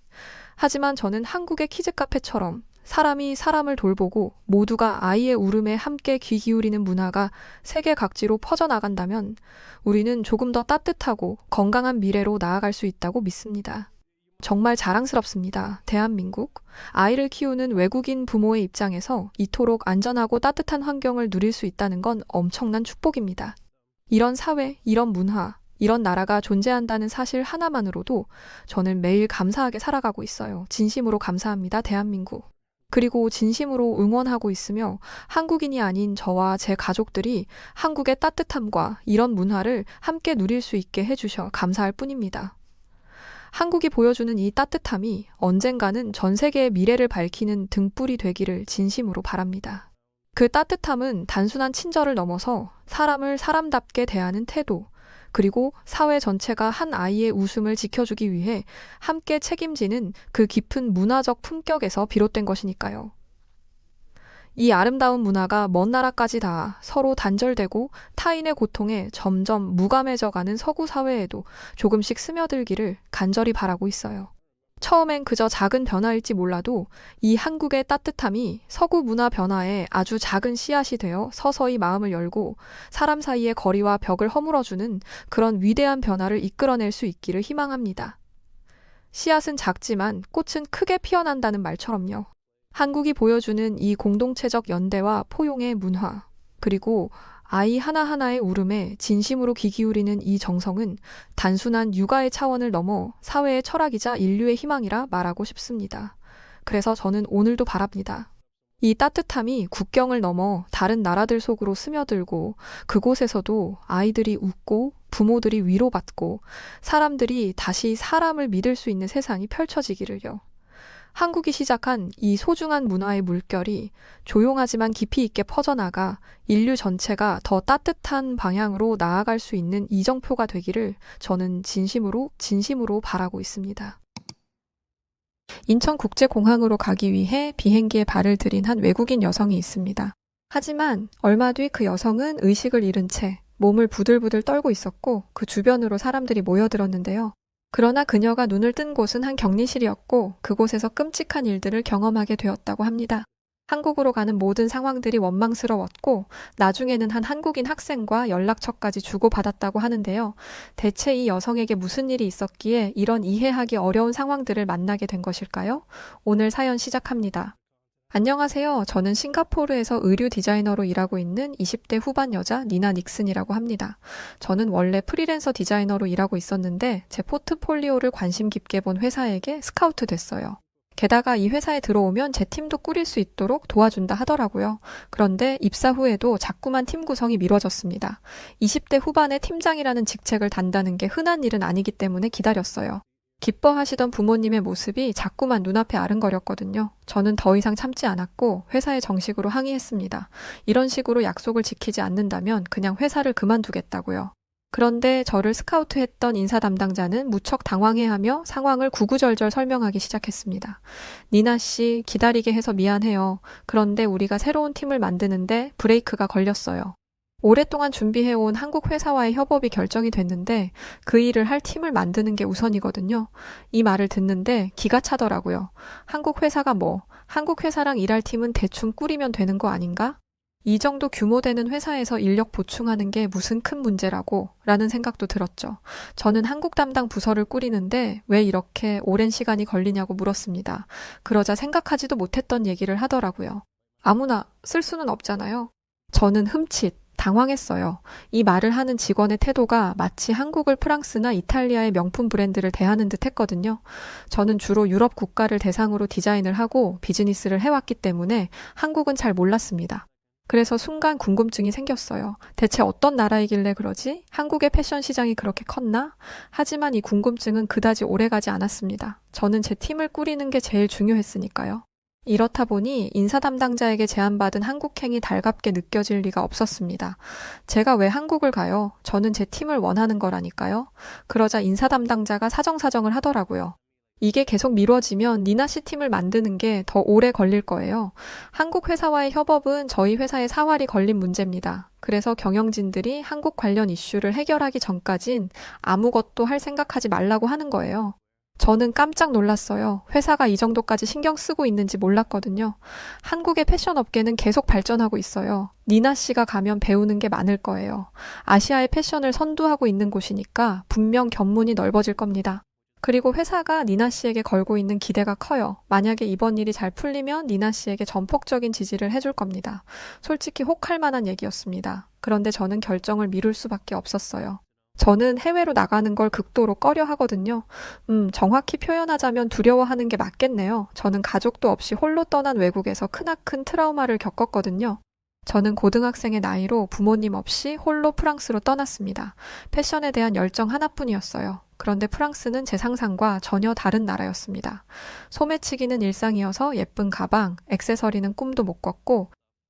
하지만 저는 한국의 키즈카페처럼 사람이 사람을 돌보고 모두가 아이의 울음에 함께 귀 기울이는 문화가 세계 각지로 퍼져나간다면 우리는 조금 더 따뜻하고 건강한 미래로 나아갈 수 있다고 믿습니다. 정말 자랑스럽습니다. 대한민국. 아이를 키우는 외국인 부모의 입장에서 이토록 안전하고 따뜻한 환경을 누릴 수 있다는 건 엄청난 축복입니다. 이런 사회, 이런 문화, 이런 나라가 존재한다는 사실 하나만으로도 저는 매일 감사하게 살아가고 있어요. 진심으로 감사합니다. 대한민국. 그리고 진심으로 응원하고 있으며 한국인이 아닌 저와 제 가족들이 한국의 따뜻함과 이런 문화를 함께 누릴 수 있게 해주셔 감사할 뿐입니다. 한국이 보여주는 이 따뜻함이 언젠가는 전 세계의 미래를 밝히는 등불이 되기를 진심으로 바랍니다. 그 따뜻함은 단순한 친절을 넘어서 사람을 사람답게 대하는 태도, 그리고 사회 전체가 한 아이의 웃음을 지켜주기 위해 함께 책임지는 그 깊은 문화적 품격에서 비롯된 것이니까요. 이 아름다운 문화가 먼 나라까지 다 서로 단절되고 타인의 고통에 점점 무감해져가는 서구 사회에도 조금씩 스며들기를 간절히 바라고 있어요. 처음엔 그저 작은 변화일지 몰라도 이 한국의 따뜻함이 서구 문화 변화에 아주 작은 씨앗이 되어 서서히 마음을 열고 사람 사이의 거리와 벽을 허물어주는 그런 위대한 변화를 이끌어낼 수 있기를 희망합니다. 씨앗은 작지만 꽃은 크게 피어난다는 말처럼요. 한국이 보여주는 이 공동체적 연대와 포용의 문화, 그리고 아이 하나하나의 울음에 진심으로 귀 기울이는 이 정성은 단순한 육아의 차원을 넘어 사회의 철학이자 인류의 희망이라 말하고 싶습니다. 그래서 저는 오늘도 바랍니다. 이 따뜻함이 국경을 넘어 다른 나라들 속으로 스며들고 그곳에서도 아이들이 웃고 부모들이 위로받고 사람들이 다시 사람을 믿을 수 있는 세상이 펼쳐지기를요. 한국이 시작한 이 소중한 문화의 물결이 조용하지만 깊이 있게 퍼져나가 인류 전체가 더 따뜻한 방향으로 나아갈 수 있는 이정표가 되기를 저는 진심으로 바라고 있습니다. 인천국제공항으로 가기 위해 비행기에 발을 들인 한 외국인 여성이 있습니다. 하지만 얼마 뒤 그 여성은 의식을 잃은 채 몸을 부들부들 떨고 있었고 그 주변으로 사람들이 모여들었는데요. 그러나 그녀가 눈을 뜬 곳은 한 격리실이었고 그곳에서 끔찍한 일들을 경험하게 되었다고 합니다. 한국으로 가는 모든 상황들이 원망스러웠고 나중에는 한 한국인 학생과 연락처까지 주고받았다고 하는데요. 대체 이 여성에게 무슨 일이 있었기에 이런 이해하기 어려운 상황들을 만나게 된 것일까요? 오늘 사연 시작합니다. 안녕하세요. 저는 싱가포르에서 의류 디자이너로 일하고 있는 20대 후반 여자 니나 닉슨이라고 합니다. 저는 원래 프리랜서 디자이너로 일하고 있었는데 제 포트폴리오를 관심 깊게 본 회사에게 스카우트 됐어요. 게다가 이 회사에 들어오면 제 팀도 꾸릴 수 있도록 도와준다 하더라고요. 그런데 입사 후에도 자꾸만 팀 구성이 미뤄졌습니다. 20대 후반에 팀장이라는 직책을 단다는 게 흔한 일은 아니기 때문에 기다렸어요. 기뻐하시던 부모님의 모습이 자꾸만 눈앞에 아른거렸거든요. 저는 더 이상 참지 않았고 회사에 정식으로 항의했습니다. 이런 식으로 약속을 지키지 않는다면 그냥 회사를 그만두겠다고요. 그런데 저를 스카우트했던 인사 담당자는 무척 당황해하며 상황을 구구절절 설명하기 시작했습니다. 니나 씨, 기다리게 해서 미안해요. 그런데 우리가 새로운 팀을 만드는데 브레이크가 걸렸어요. 오랫동안 준비해온 한국 회사와의 협업이 결정이 됐는데 그 일을 할 팀을 만드는 게 우선이거든요. 이 말을 듣는데 기가 차더라고요. 한국 회사가 뭐, 한국 회사랑 일할 팀은 대충 꾸리면 되는 거 아닌가? 이 정도 규모 되는 회사에서 인력 보충하는 게 무슨 큰 문제라고 라는 생각도 들었죠. 저는 한국 담당 부서를 꾸리는데 왜 이렇게 오랜 시간이 걸리냐고 물었습니다. 그러자 생각하지도 못했던 얘기를 하더라고요. 아무나 쓸 수는 없잖아요. 저는 흠칫 당황했어요. 이 말을 하는 직원의 태도가 마치 한국을 프랑스나 이탈리아의 명품 브랜드를 대하는 듯 했거든요. 저는 주로 유럽 국가를 대상으로 디자인을 하고 비즈니스를 해왔기 때문에 한국은 잘 몰랐습니다. 그래서 순간 궁금증이 생겼어요. 대체 어떤 나라이길래 그러지? 한국의 패션 시장이 그렇게 컸나? 하지만 이 궁금증은 그다지 오래가지 않았습니다. 저는 제 팀을 꾸리는 게 제일 중요했으니까요. 이렇다 보니 인사 담당자에게 제안받은 한국행이 달갑게 느껴질 리가 없었습니다. 제가 왜 한국을 가요? 저는 제 팀을 원하는 거라니까요. 그러자 인사 담당자가 사정사정을 하더라고요. 이게 계속 미뤄지면 니나 씨 팀을 만드는 게 더 오래 걸릴 거예요. 한국 회사와의 협업은 저희 회사의 사활이 걸린 문제입니다. 그래서 경영진들이 한국 관련 이슈를 해결하기 전까진 아무것도 할 생각하지 말라고 하는 거예요. 저는 깜짝 놀랐어요. 회사가 이 정도까지 신경 쓰고 있는지 몰랐거든요. 한국의 패션 업계는 계속 발전하고 있어요. 니나 씨가 가면 배우는 게 많을 거예요. 아시아의 패션을 선두하고 있는 곳이니까 분명 견문이 넓어질 겁니다. 그리고 회사가 니나 씨에게 걸고 있는 기대가 커요. 만약에 이번 일이 잘 풀리면 니나 씨에게 전폭적인 지지를 해줄 겁니다. 솔직히 혹할 만한 얘기였습니다. 그런데 저는 결정을 미룰 수밖에 없었어요. 저는 해외로 나가는 걸 극도로 꺼려 하거든요. 정확히 표현하자면 두려워하는 게 맞겠네요. 저는 가족도 없이 홀로 떠난 외국에서 크나큰 트라우마를 겪었거든요. 저는 고등학생의 나이로 부모님 없이 홀로 프랑스로 떠났습니다. 패션에 대한 열정 하나뿐이었어요. 그런데 프랑스는 제 상상과 전혀 다른 나라였습니다. 소매치기는 일상이어서 예쁜 가방, 액세서리는 꿈도 못 꿨고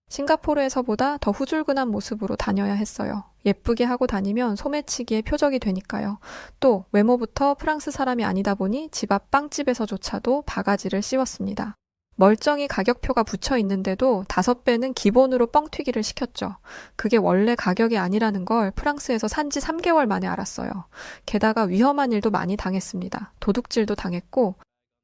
싱가포르에서보다 더 후줄근한 모습으로 다녀야 했어요. 예쁘게 하고 다니면 소매치기의 표적이 되니까요. 또 외모부터 프랑스 사람이 아니다 보니 집 앞 빵집에서조차도 바가지를 씌웠습니다. 멀쩡히 가격표가 붙여 있는데도 5배는 기본으로 뻥튀기를 시켰죠. 그게 원래 가격이 아니라는 걸 프랑스에서 산지 3개월 만에 알았어요. 게다가 위험한 일도 많이 당했습니다. 도둑질도 당했고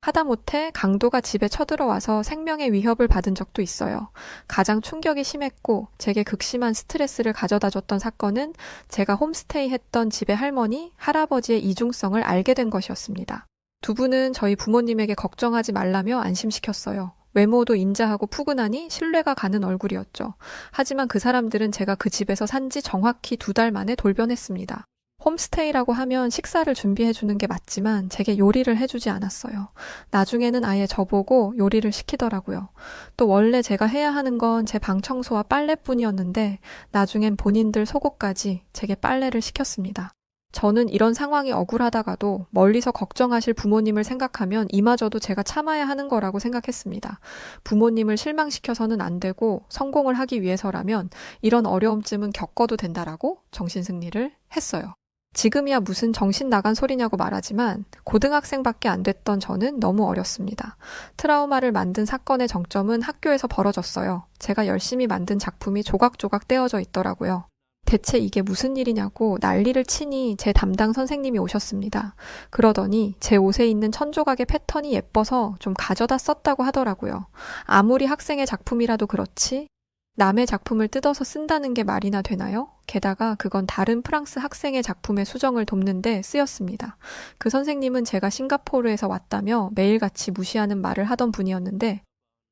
하다못해 강도가 집에 쳐들어와서 생명의 위협을 받은 적도 있어요. 가장 충격이 심했고 제게 극심한 스트레스를 가져다 줬던 사건은 제가 홈스테이 했던 집의 할머니, 할아버지의 이중성을 알게 된 것이었습니다. 두 분은 저희 부모님에게 걱정하지 말라며 안심시켰어요. 외모도 인자하고 푸근하니 신뢰가 가는 얼굴이었죠. 하지만 그 사람들은 제가 그 집에서 산지 정확히 2달 만에 돌변했습니다. 홈스테이라고 하면 식사를 준비해주는 게 맞지만 제게 요리를 해주지 않았어요. 나중에는 아예 저보고 요리를 시키더라고요. 또 원래 제가 해야 하는 건 제 방 청소와 빨래뿐이었는데 나중엔 본인들 속옷까지 제게 빨래를 시켰습니다. 저는 이런 상황이 억울하다가도 멀리서 걱정하실 부모님을 생각하면 이마저도 제가 참아야 하는 거라고 생각했습니다. 부모님을 실망시켜서는 안 되고 성공을 하기 위해서라면 이런 어려움쯤은 겪어도 된다라고 정신승리를 했어요. 지금이야 무슨 정신 나간 소리냐고 말하지만 고등학생밖에 안 됐던 저는 너무 어렸습니다. 트라우마를 만든 사건의 정점은 학교에서 벌어졌어요. 제가 열심히 만든 작품이 조각조각 떼어져 있더라고요. 대체 이게 무슨 일이냐고 난리를 치니 제 담당 선생님이 오셨습니다. 그러더니 제 옷에 있는 천조각의 패턴이 예뻐서 좀 가져다 썼다고 하더라고요. 아무리 학생의 작품이라도 그렇지 남의 작품을 뜯어서 쓴다는 게 말이나 되나요? 게다가 그건 다른 프랑스 학생의 작품의 수정을 돕는 데 쓰였습니다. 그 선생님은 제가 싱가포르에서 왔다며 매일같이 무시하는 말을 하던 분이었는데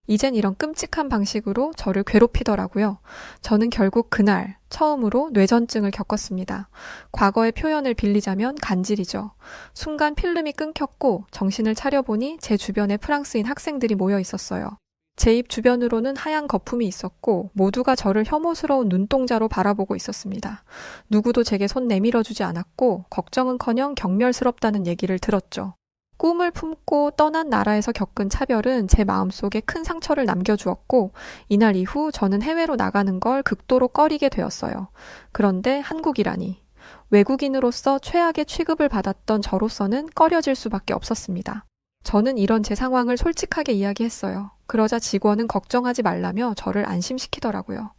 이젠 이런 끔찍한 방식으로 저를 괴롭히더라고요. 저는 결국 그날 처음으로 뇌전증을 겪었습니다. 과거의 표현을 빌리자면 간질이죠. 순간 필름이 끊겼고 정신을 차려보니 제 주변에 프랑스인 학생들이 모여 있었어요. 제 입 주변으로는 하얀 거품이 있었고 모두가 저를 혐오스러운 눈동자로 바라보고 있었습니다. 누구도 제게 손 내밀어주지 않았고 걱정은커녕 경멸스럽다는 얘기를 들었죠. 꿈을 품고 떠난 나라에서 겪은 차별은 제 마음속에 큰 상처를 남겨주었고 이날 이후 저는 해외로 나가는 걸 극도로 꺼리게 되었어요. 그런데 한국이라니. 외국인으로서 최악의 취급을 받았던 저로서는 꺼려질 수밖에 없었습니다. 저는 이런 제 상황을 솔직하게 이야기했어요. 그러자 직원은 걱정하지 말라며 저를 안심시키더라고요.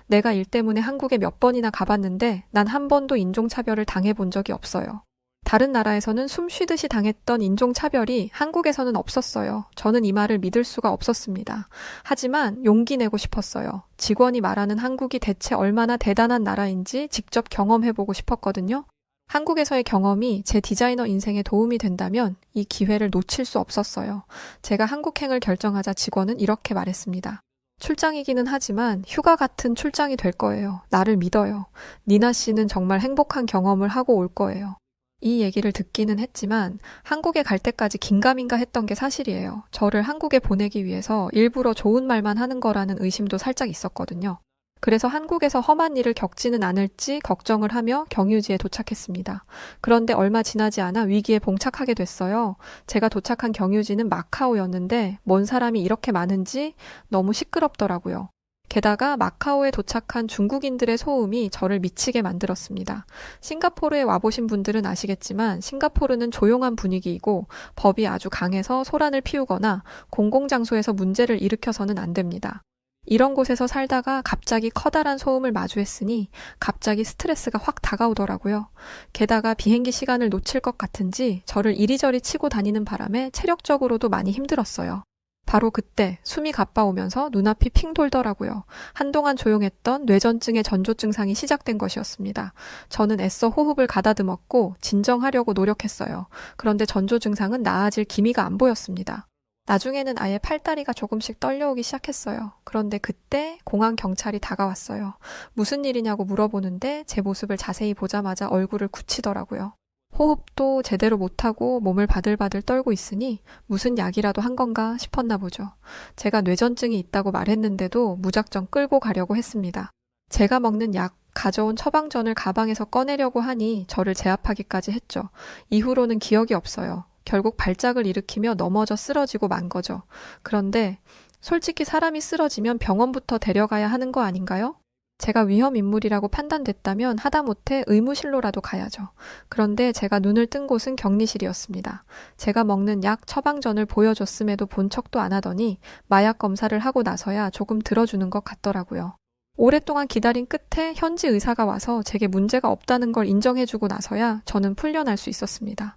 내가 일 때문에 한국에 몇 번이나 가봤는데 난 한 번도 인종차별을 당해본 적이 없어요. 다른 나라에서는 숨 쉬듯이 당했던 인종차별이 한국에서는 없었어요. 저는 이 말을 믿을 수가 없었습니다. 하지만 용기 내고 싶었어요. 직원이 말하는 한국이 대체 얼마나 대단한 나라인지 직접 경험해보고 싶었거든요. 한국에서의 경험이 제 디자이너 인생에 도움이 된다면 이 기회를 놓칠 수 없었어요. 제가 한국행을 결정하자 직원은 이렇게 말했습니다. 출장이기는 하지만 휴가 같은 출장이 될 거예요. 나를 믿어요. 니나 씨는 정말 행복한 경험을 하고 올 거예요. 이 얘기를 듣기는 했지만 한국에 갈 때까지 긴가민가 했던 게 사실이에요. 저를 한국에 보내기 위해서 일부러 좋은 말만 하는 거라는 의심도 살짝 있었거든요. 그래서 한국에서 험한 일을 겪지는 않을지 걱정을 하며 경유지에 도착했습니다. 그런데 얼마 지나지 않아 위기에 봉착하게 됐어요. 제가 도착한 경유지는 마카오였는데 뭔 사람이 이렇게 많은지 너무 시끄럽더라고요. 게다가 마카오에 도착한 중국인들의 소음이 저를 미치게 만들었습니다. 싱가포르에 와보신 분들은 아시겠지만 싱가포르는 조용한 분위기이고 법이 아주 강해서 소란을 피우거나 공공장소에서 문제를 일으켜서는 안 됩니다. 이런 곳에서 살다가 갑자기 커다란 소음을 마주했으니 갑자기 스트레스가 확 다가오더라고요. 게다가 비행기 시간을 놓칠 것 같은지 저를 이리저리 치고 다니는 바람에 체력적으로도 많이 힘들었어요. 바로 그때 숨이 가빠오면서 눈앞이 핑 돌더라고요. 한동안 조용했던 뇌전증의 전조 증상이 시작된 것이었습니다. 저는 애써 호흡을 가다듬었고 진정하려고 노력했어요. 그런데 전조 증상은 나아질 기미가 안 보였습니다. 나중에는 아예 팔다리가 조금씩 떨려오기 시작했어요. 그런데 그때 공항 경찰이 다가왔어요. 무슨 일이냐고 물어보는데 제 모습을 자세히 보자마자 얼굴을 굳히더라고요. 호흡도 제대로 못하고 몸을 바들바들 떨고 있으니 무슨 약이라도 한 건가 싶었나 보죠. 제가 뇌전증이 있다고 말했는데도 무작정 끌고 가려고 했습니다. 제가 먹는 약, 가져온 처방전을 가방에서 꺼내려고 하니 저를 제압하기까지 했죠. 이후로는 기억이 없어요. 결국 발작을 일으키며 넘어져 쓰러지고 만 거죠. 그런데 솔직히 사람이 쓰러지면 병원부터 데려가야 하는 거 아닌가요? 제가 위험 인물이라고 판단됐다면 하다못해 의무실로라도 가야죠. 그런데 제가 눈을 뜬 곳은 격리실이었습니다. 제가 먹는 약 처방전을 보여줬음에도 본 척도 안 하더니 마약 검사를 하고 나서야 조금 들어주는 것 같더라고요. 오랫동안 기다린 끝에 현지 의사가 와서 제게 문제가 없다는 걸 인정해주고 나서야 저는 풀려날 수 있었습니다.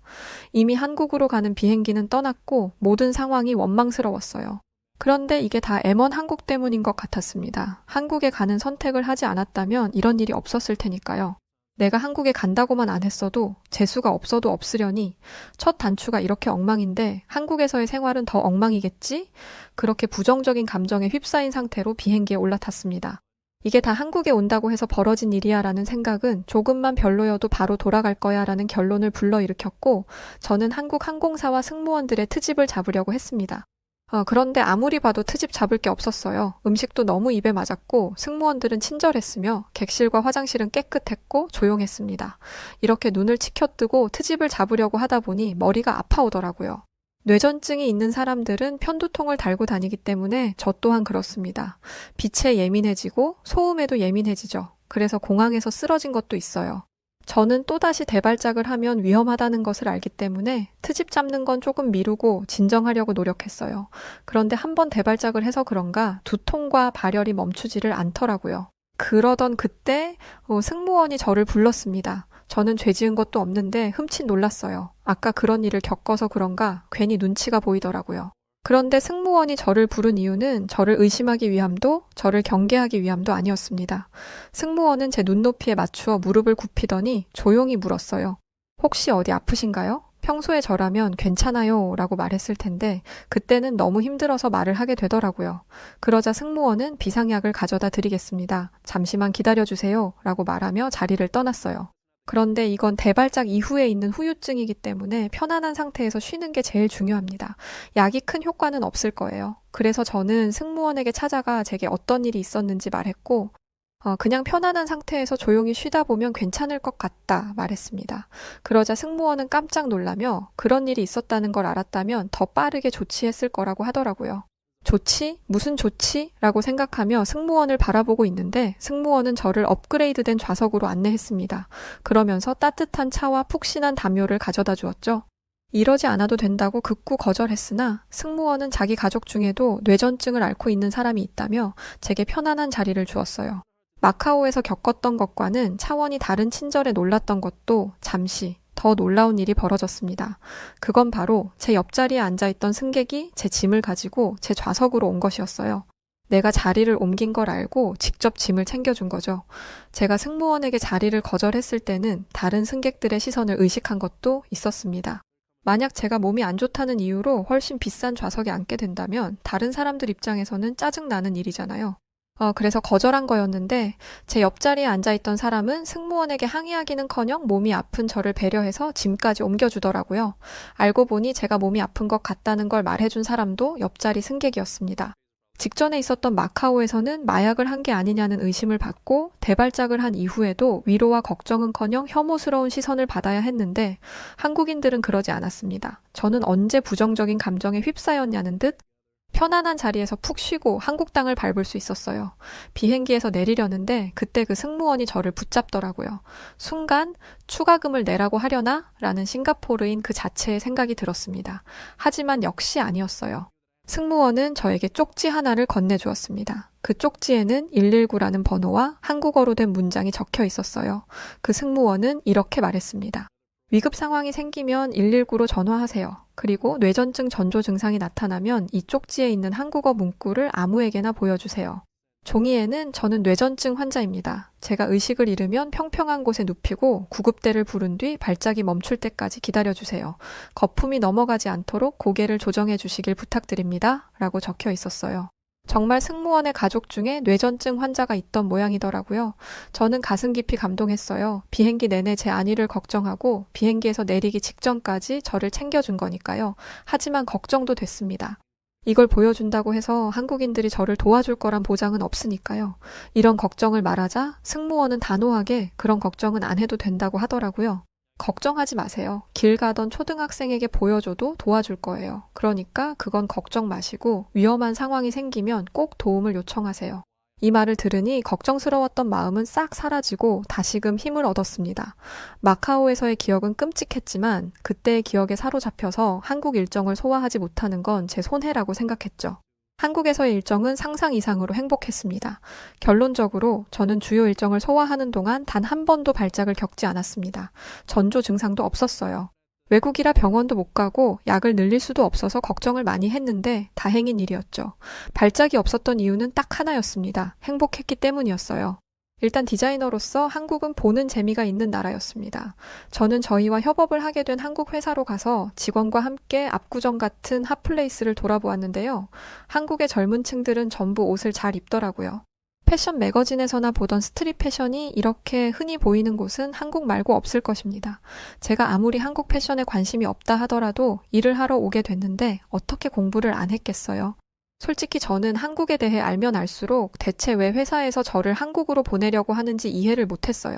이미 한국으로 가는 비행기는 떠났고 모든 상황이 원망스러웠어요. 그런데 이게 다 M1 한국 때문인 것 같았습니다. 한국에 가는 선택을 하지 않았다면 이런 일이 없었을 테니까요. 내가 한국에 간다고만 안 했어도 재수가 없어도 없으려니 첫 단추가 이렇게 엉망인데 한국에서의 생활은 더 엉망이겠지? 그렇게 부정적인 감정에 휩싸인 상태로 비행기에 올라탔습니다. 이게 다 한국에 온다고 해서 벌어진 일이야 라는 생각은 조금만 별로여도 바로 돌아갈 거야 라는 결론을 불러일으켰고 저는 한국 항공사와 승무원들의 트집을 잡으려고 했습니다. 그런데 아무리 봐도 트집 잡을 게 없었어요. 음식도 너무 입에 맞았고 승무원들은 친절했으며 객실과 화장실은 깨끗했고 조용했습니다. 이렇게 눈을 치켜뜨고 트집을 잡으려고 하다 보니 머리가 아파오더라고요. 뇌전증이 있는 사람들은 편두통을 달고 다니기 때문에 저 또한 그렇습니다. 빛에 예민해지고 소음에도 예민해지죠. 그래서 공항에서 쓰러진 것도 있어요. 저는 또다시 대발작을 하면 위험하다는 것을 알기 때문에 트집 잡는 건 조금 미루고 진정하려고 노력했어요. 그런데 한 번 대발작을 해서 그런가 두통과 발열이 멈추지를 않더라고요. 그러던 그때 승무원이 저를 불렀습니다. 저는 죄 지은 것도 없는데 흠칫 놀랐어요. 아까 그런 일을 겪어서 그런가 괜히 눈치가 보이더라고요. 그런데 승무원이 저를 부른 이유는 저를 의심하기 위함도 저를 경계하기 위함도 아니었습니다. 승무원은 제 눈높이에 맞추어 무릎을 굽히더니 조용히 물었어요. 혹시 어디 아프신가요? 평소에 저라면 괜찮아요 라고 말했을 텐데 그때는 너무 힘들어서 말을 하게 되더라고요. 그러자 승무원은 비상약을 가져다 드리겠습니다. 잠시만 기다려주세요 라고 말하며 자리를 떠났어요. 그런데 이건 대발작 이후에 있는 후유증이기 때문에 편안한 상태에서 쉬는 게 제일 중요합니다. 약이 큰 효과는 없을 거예요. 그래서 저는 승무원에게 찾아가 제게 어떤 일이 있었는지 말했고 그냥 편안한 상태에서 조용히 쉬다 보면 괜찮을 것 같다 말했습니다. 그러자 승무원은 깜짝 놀라며 그런 일이 있었다는 걸 알았다면 더 빠르게 조치했을 거라고 하더라고요. 조치? 무슨 조치? 라고 생각하며 승무원을 바라보고 있는데 승무원은 저를 업그레이드된 좌석으로 안내했습니다. 그러면서 따뜻한 차와 푹신한 담요를 가져다 주었죠. 이러지 않아도 된다고 극구 거절했으나 승무원은 자기 가족 중에도 뇌전증을 앓고 있는 사람이 있다며 제게 편안한 자리를 주었어요. 마카오에서 겪었던 것과는 차원이 다른 친절에 놀랐던 것도 잠시 더 놀라운 일이 벌어졌습니다. 그건 바로 제 옆자리에 앉아있던 승객이 제 짐을 가지고 제 좌석으로 온 것이었어요. 내가 자리를 옮긴 걸 알고 직접 짐을 챙겨준 거죠. 제가 승무원에게 자리를 거절했을 때는 다른 승객들의 시선을 의식한 것도 있었습니다. 만약 제가 몸이 안 좋다는 이유로 훨씬 비싼 좌석에 앉게 된다면 다른 사람들 입장에서는 짜증나는 일이잖아요. 그래서 거절한 거였는데 제 옆자리에 앉아있던 사람은 승무원에게 항의하기는커녕 몸이 아픈 저를 배려해서 짐까지 옮겨주더라고요. 알고 보니 제가 몸이 아픈 것 같다는 걸 말해준 사람도 옆자리 승객이었습니다. 직전에 있었던 마카오에서는 마약을 한 게 아니냐는 의심을 받고 대발작을 한 이후에도 위로와 걱정은커녕 혐오스러운 시선을 받아야 했는데 한국인들은 그러지 않았습니다. 저는 언제 부정적인 감정에 휩싸였냐는 듯 편안한 자리에서 푹 쉬고 한국 땅을 밟을 수 있었어요. 비행기에서 내리려는데 그때 그 승무원이 저를 붙잡더라고요. 순간 추가금을 내라고 하려나? 라는 싱가포르인 그 자체의 생각이 들었습니다. 하지만 역시 아니었어요. 승무원은 저에게 쪽지 하나를 건네주었습니다. 그 쪽지에는 119라는 번호와 한국어로 된 문장이 적혀 있었어요. 그 승무원은 이렇게 말했습니다. 위급 상황이 생기면 119로 전화하세요. 그리고 뇌전증 전조 증상이 나타나면 이 쪽지에 있는 한국어 문구를 아무에게나 보여주세요. 종이에는 저는 뇌전증 환자입니다. 제가 의식을 잃으면 평평한 곳에 눕히고 구급대를 부른 뒤 발작이 멈출 때까지 기다려주세요. 거품이 넘어가지 않도록 고개를 조정해 주시길 부탁드립니다. 라고 적혀 있었어요. 정말 승무원의 가족 중에 뇌전증 환자가 있던 모양이더라고요. 저는 가슴 깊이 감동했어요. 비행기 내내 제 안위를 걱정하고 비행기에서 내리기 직전까지 저를 챙겨준 거니까요. 하지만 걱정도 됐습니다. 이걸 보여준다고 해서 한국인들이 저를 도와줄 거란 보장은 없으니까요. 이런 걱정을 말하자 승무원은 단호하게 그런 걱정은 안 해도 된다고 하더라고요. 걱정하지 마세요. 길 가던 초등학생에게 보여줘도 도와줄 거예요. 그러니까 그건 걱정 마시고 위험한 상황이 생기면 꼭 도움을 요청하세요. 이 말을 들으니 걱정스러웠던 마음은 싹 사라지고 다시금 힘을 얻었습니다. 마카오에서의 기억은 끔찍했지만 그때의 기억에 사로잡혀서 한국 일정을 소화하지 못하는 건 제 손해라고 생각했죠. 한국에서의 일정은 상상 이상으로 행복했습니다. 결론적으로 저는 주요 일정을 소화하는 동안 단 한 번도 발작을 겪지 않았습니다. 전조 증상도 없었어요. 외국이라 병원도 못 가고 약을 늘릴 수도 없어서 걱정을 많이 했는데 다행인 일이었죠. 발작이 없었던 이유는 딱 하나였습니다. 행복했기 때문이었어요. 일단 디자이너로서 한국은 보는 재미가 있는 나라였습니다. 저는 저희와 협업을 하게 된 한국 회사로 가서 직원과 함께 압구정 같은 핫플레이스를 돌아보았는데요. 한국의 젊은 층들은 전부 옷을 잘 입더라고요. 패션 매거진에서나 보던 스트릿 패션이 이렇게 흔히 보이는 곳은 한국 말고 없을 것입니다. 제가 아무리 한국 패션에 관심이 없다 하더라도 일을 하러 오게 됐는데 어떻게 공부를 안 했겠어요. 솔직히 저는 한국에 대해 알면 알수록 대체 왜 회사에서 저를 한국으로 보내려고 하는지 이해를 못했어요.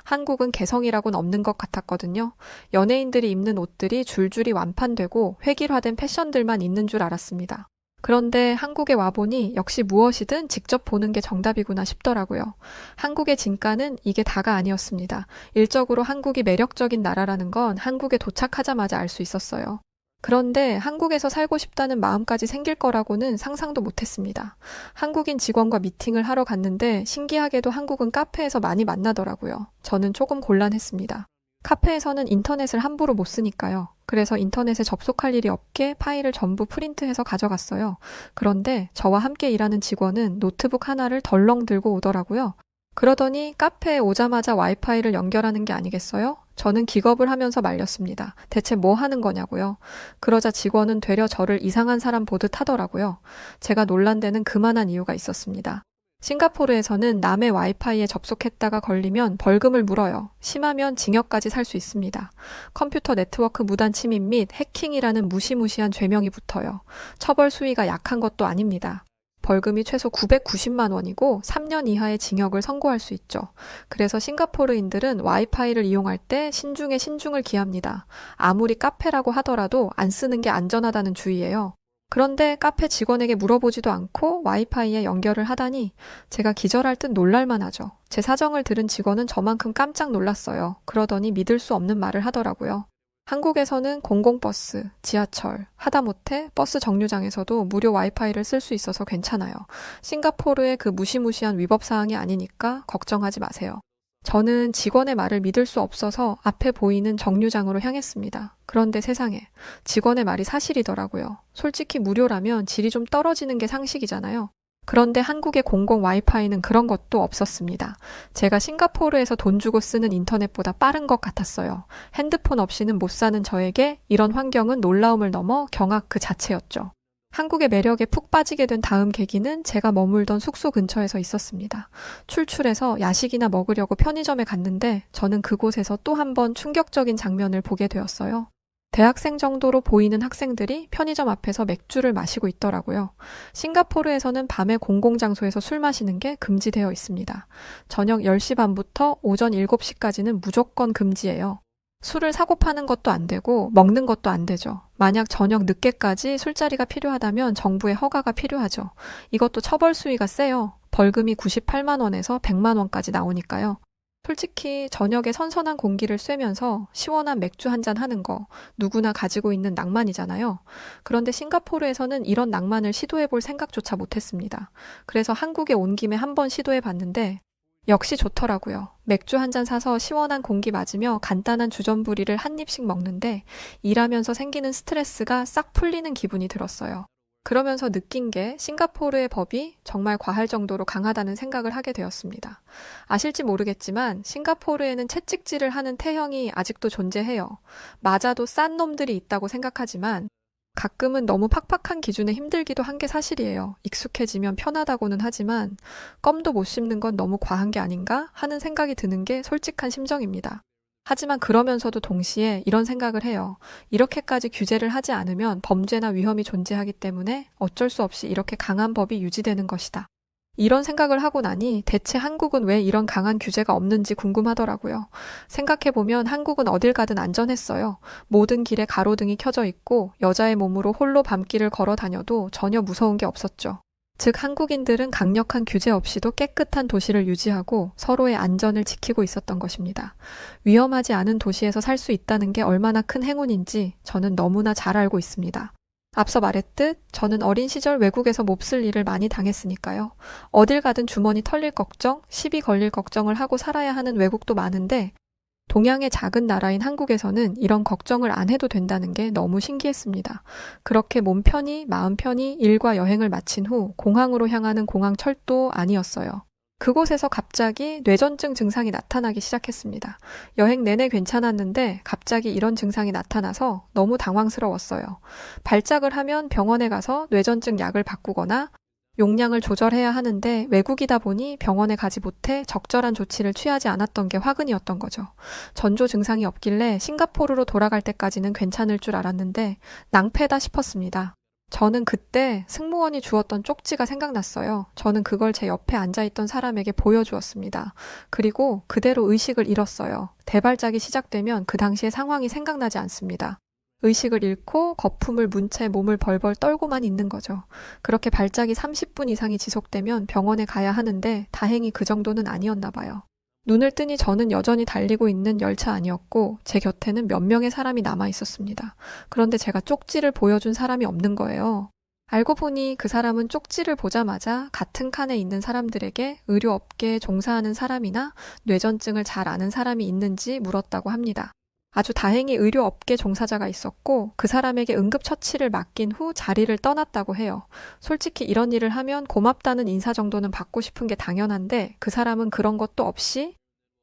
한국은 개성이라고는 없는 것 같았거든요. 연예인들이 입는 옷들이 줄줄이 완판되고 획일화된 패션들만 있는 줄 알았습니다. 그런데 한국에 와보니 역시 무엇이든 직접 보는 게 정답이구나 싶더라고요. 한국의 진가는 이게 다가 아니었습니다. 일적으로 한국이 매력적인 나라라는 건 한국에 도착하자마자 알 수 있었어요. 그런데 한국에서 살고 싶다는 마음까지 생길 거라고는 상상도 못했습니다. 한국인 직원과 미팅을 하러 갔는데 신기하게도 한국은 카페에서 많이 만나더라고요. 저는 조금 곤란했습니다. 카페에서는 인터넷을 함부로 못 쓰니까요. 그래서 인터넷에 접속할 일이 없게 파일을 전부 프린트해서 가져갔어요. 그런데 저와 함께 일하는 직원은 노트북 하나를 덜렁 들고 오더라고요. 그러더니 카페에 오자마자 와이파이를 연결하는 게 아니겠어요? 저는 기겁을 하면서 말렸습니다. 대체 뭐 하는 거냐고요. 그러자 직원은 되려 저를 이상한 사람 보듯 하더라고요. 제가 놀란 데는 그만한 이유가 있었습니다. 싱가포르에서는 남의 와이파이에 접속했다가 걸리면 벌금을 물어요. 심하면 징역까지 살 수 있습니다. 컴퓨터 네트워크 무단 침입 및 해킹이라는 무시무시한 죄명이 붙어요. 처벌 수위가 약한 것도 아닙니다. 벌금이 최소 990만 원이고 3년 이하의 징역을 선고할 수 있죠. 그래서 싱가포르인들은 와이파이를 이용할 때 신중에 신중을 기합니다. 아무리 카페라고 하더라도 안 쓰는 게 안전하다는 주의예요. 그런데 카페 직원에게 물어보지도 않고 와이파이에 연결을 하다니 제가 기절할 듯 놀랄만 하죠. 제 사정을 들은 직원은 저만큼 깜짝 놀랐어요. 그러더니 믿을 수 없는 말을 하더라고요. 한국에서는 공공버스, 지하철, 하다못해 버스 정류장에서도 무료 와이파이를 쓸 수 있어서 괜찮아요. 싱가포르의 그 무시무시한 위법사항이 아니니까 걱정하지 마세요. 저는 직원의 말을 믿을 수 없어서 앞에 보이는 정류장으로 향했습니다. 그런데 세상에, 직원의 말이 사실이더라고요. 솔직히 무료라면 질이 좀 떨어지는 게 상식이잖아요. 그런데 한국의 공공 와이파이는 그런 것도 없었습니다. 제가 싱가포르에서 돈 주고 쓰는 인터넷보다 빠른 것 같았어요. 핸드폰 없이는 못 사는 저에게 이런 환경은 놀라움을 넘어 경악 그 자체였죠. 한국의 매력에 푹 빠지게 된 다음 계기는 제가 머물던 숙소 근처에서 있었습니다. 출출해서 야식이나 먹으려고 편의점에 갔는데 저는 그곳에서 또 한 번 충격적인 장면을 보게 되었어요. 대학생 정도로 보이는 학생들이 편의점 앞에서 맥주를 마시고 있더라고요. 싱가포르에서는 밤에 공공장소에서 술 마시는 게 금지되어 있습니다. 저녁 10시 반부터 오전 7시까지는 무조건 금지예요. 술을 사고 파는 것도 안 되고 먹는 것도 안 되죠. 만약 저녁 늦게까지 술자리가 필요하다면 정부의 허가가 필요하죠. 이것도 처벌 수위가 세요. 벌금이 98만 원에서 100만 원까지 나오니까요. 솔직히 저녁에 선선한 공기를 쐬면서 시원한 맥주 한잔 하는 거 누구나 가지고 있는 낭만이잖아요. 그런데 싱가포르에서는 이런 낭만을 시도해볼 생각조차 못했습니다. 그래서 한국에 온 김에 한번 시도해봤는데 역시 좋더라고요. 맥주 한잔 사서 시원한 공기 맞으며 간단한 주전부리를 한 입씩 먹는데 일하면서 생기는 스트레스가 싹 풀리는 기분이 들었어요. 그러면서 느낀 게 싱가포르의 법이 정말 과할 정도로 강하다는 생각을 하게 되었습니다. 아실지 모르겠지만 싱가포르에는 채찍질을 하는 태형이 아직도 존재해요. 맞아도 싼 놈들이 있다고 생각하지만 가끔은 너무 팍팍한 기준에 힘들기도 한 게 사실이에요. 익숙해지면 편하다고는 하지만 껌도 못 씹는 건 너무 과한 게 아닌가 하는 생각이 드는 게 솔직한 심정입니다. 하지만 그러면서도 동시에 이런 생각을 해요. 이렇게까지 규제를 하지 않으면 범죄나 위험이 존재하기 때문에 어쩔 수 없이 이렇게 강한 법이 유지되는 것이다. 이런 생각을 하고 나니 대체 한국은 왜 이런 강한 규제가 없는지 궁금하더라고요. 생각해보면 한국은 어딜 가든 안전했어요. 모든 길에 가로등이 켜져 있고 여자의 몸으로 홀로 밤길을 걸어 다녀도 전혀 무서운 게 없었죠. 즉 한국인들은 강력한 규제 없이도 깨끗한 도시를 유지하고 서로의 안전을 지키고 있었던 것입니다. 위험하지 않은 도시에서 살 수 있다는 게 얼마나 큰 행운인지 저는 너무나 잘 알고 있습니다. 앞서 말했듯 저는 어린 시절 외국에서 몹쓸 일을 많이 당했으니까요. 어딜 가든 주머니 털릴 걱정, 시비 걸릴 걱정을 하고 살아야 하는 외국도 많은데 동양의 작은 나라인 한국에서는 이런 걱정을 안 해도 된다는 게 너무 신기했습니다. 그렇게 몸 편히 마음 편히 일과 여행을 마친 후 공항으로 향하는 공항철도 아니었어요. 그곳에서 갑자기 뇌전증 증상이 나타나기 시작했습니다. 여행 내내 괜찮았는데 갑자기 이런 증상이 나타나서 너무 당황스러웠어요. 발작을 하면 병원에 가서 뇌전증 약을 바꾸거나 용량을 조절해야 하는데 외국이다 보니 병원에 가지 못해 적절한 조치를 취하지 않았던 게 화근이었던 거죠. 전조 증상이 없길래 싱가포르로 돌아갈 때까지는 괜찮을 줄 알았는데 낭패다 싶었습니다. 저는 그때 승무원이 주었던 쪽지가 생각났어요. 저는 그걸 제 옆에 앉아있던 사람에게 보여주었습니다. 그리고 그대로 의식을 잃었어요. 대발작이 시작되면 그 당시의 상황이 생각나지 않습니다. 의식을 잃고 거품을 문 채 몸을 벌벌 떨고만 있는 거죠. 그렇게 발작이 30분 이상이 지속되면 병원에 가야 하는데 다행히 그 정도는 아니었나 봐요. 눈을 뜨니 저는 여전히 달리고 있는 열차 안이었고 제 곁에는 몇 명의 사람이 남아 있었습니다. 그런데 제가 쪽지를 보여준 사람이 없는 거예요. 알고 보니 그 사람은 쪽지를 보자마자 같은 칸에 있는 사람들에게 의료업계에 종사하는 사람이나 뇌전증을 잘 아는 사람이 있는지 물었다고 합니다. 아주 다행히 의료업계 종사자가 있었고 그 사람에게 응급처치를 맡긴 후 자리를 떠났다고 해요. 솔직히 이런 일을 하면 고맙다는 인사 정도는 받고 싶은 게 당연한데 그 사람은 그런 것도 없이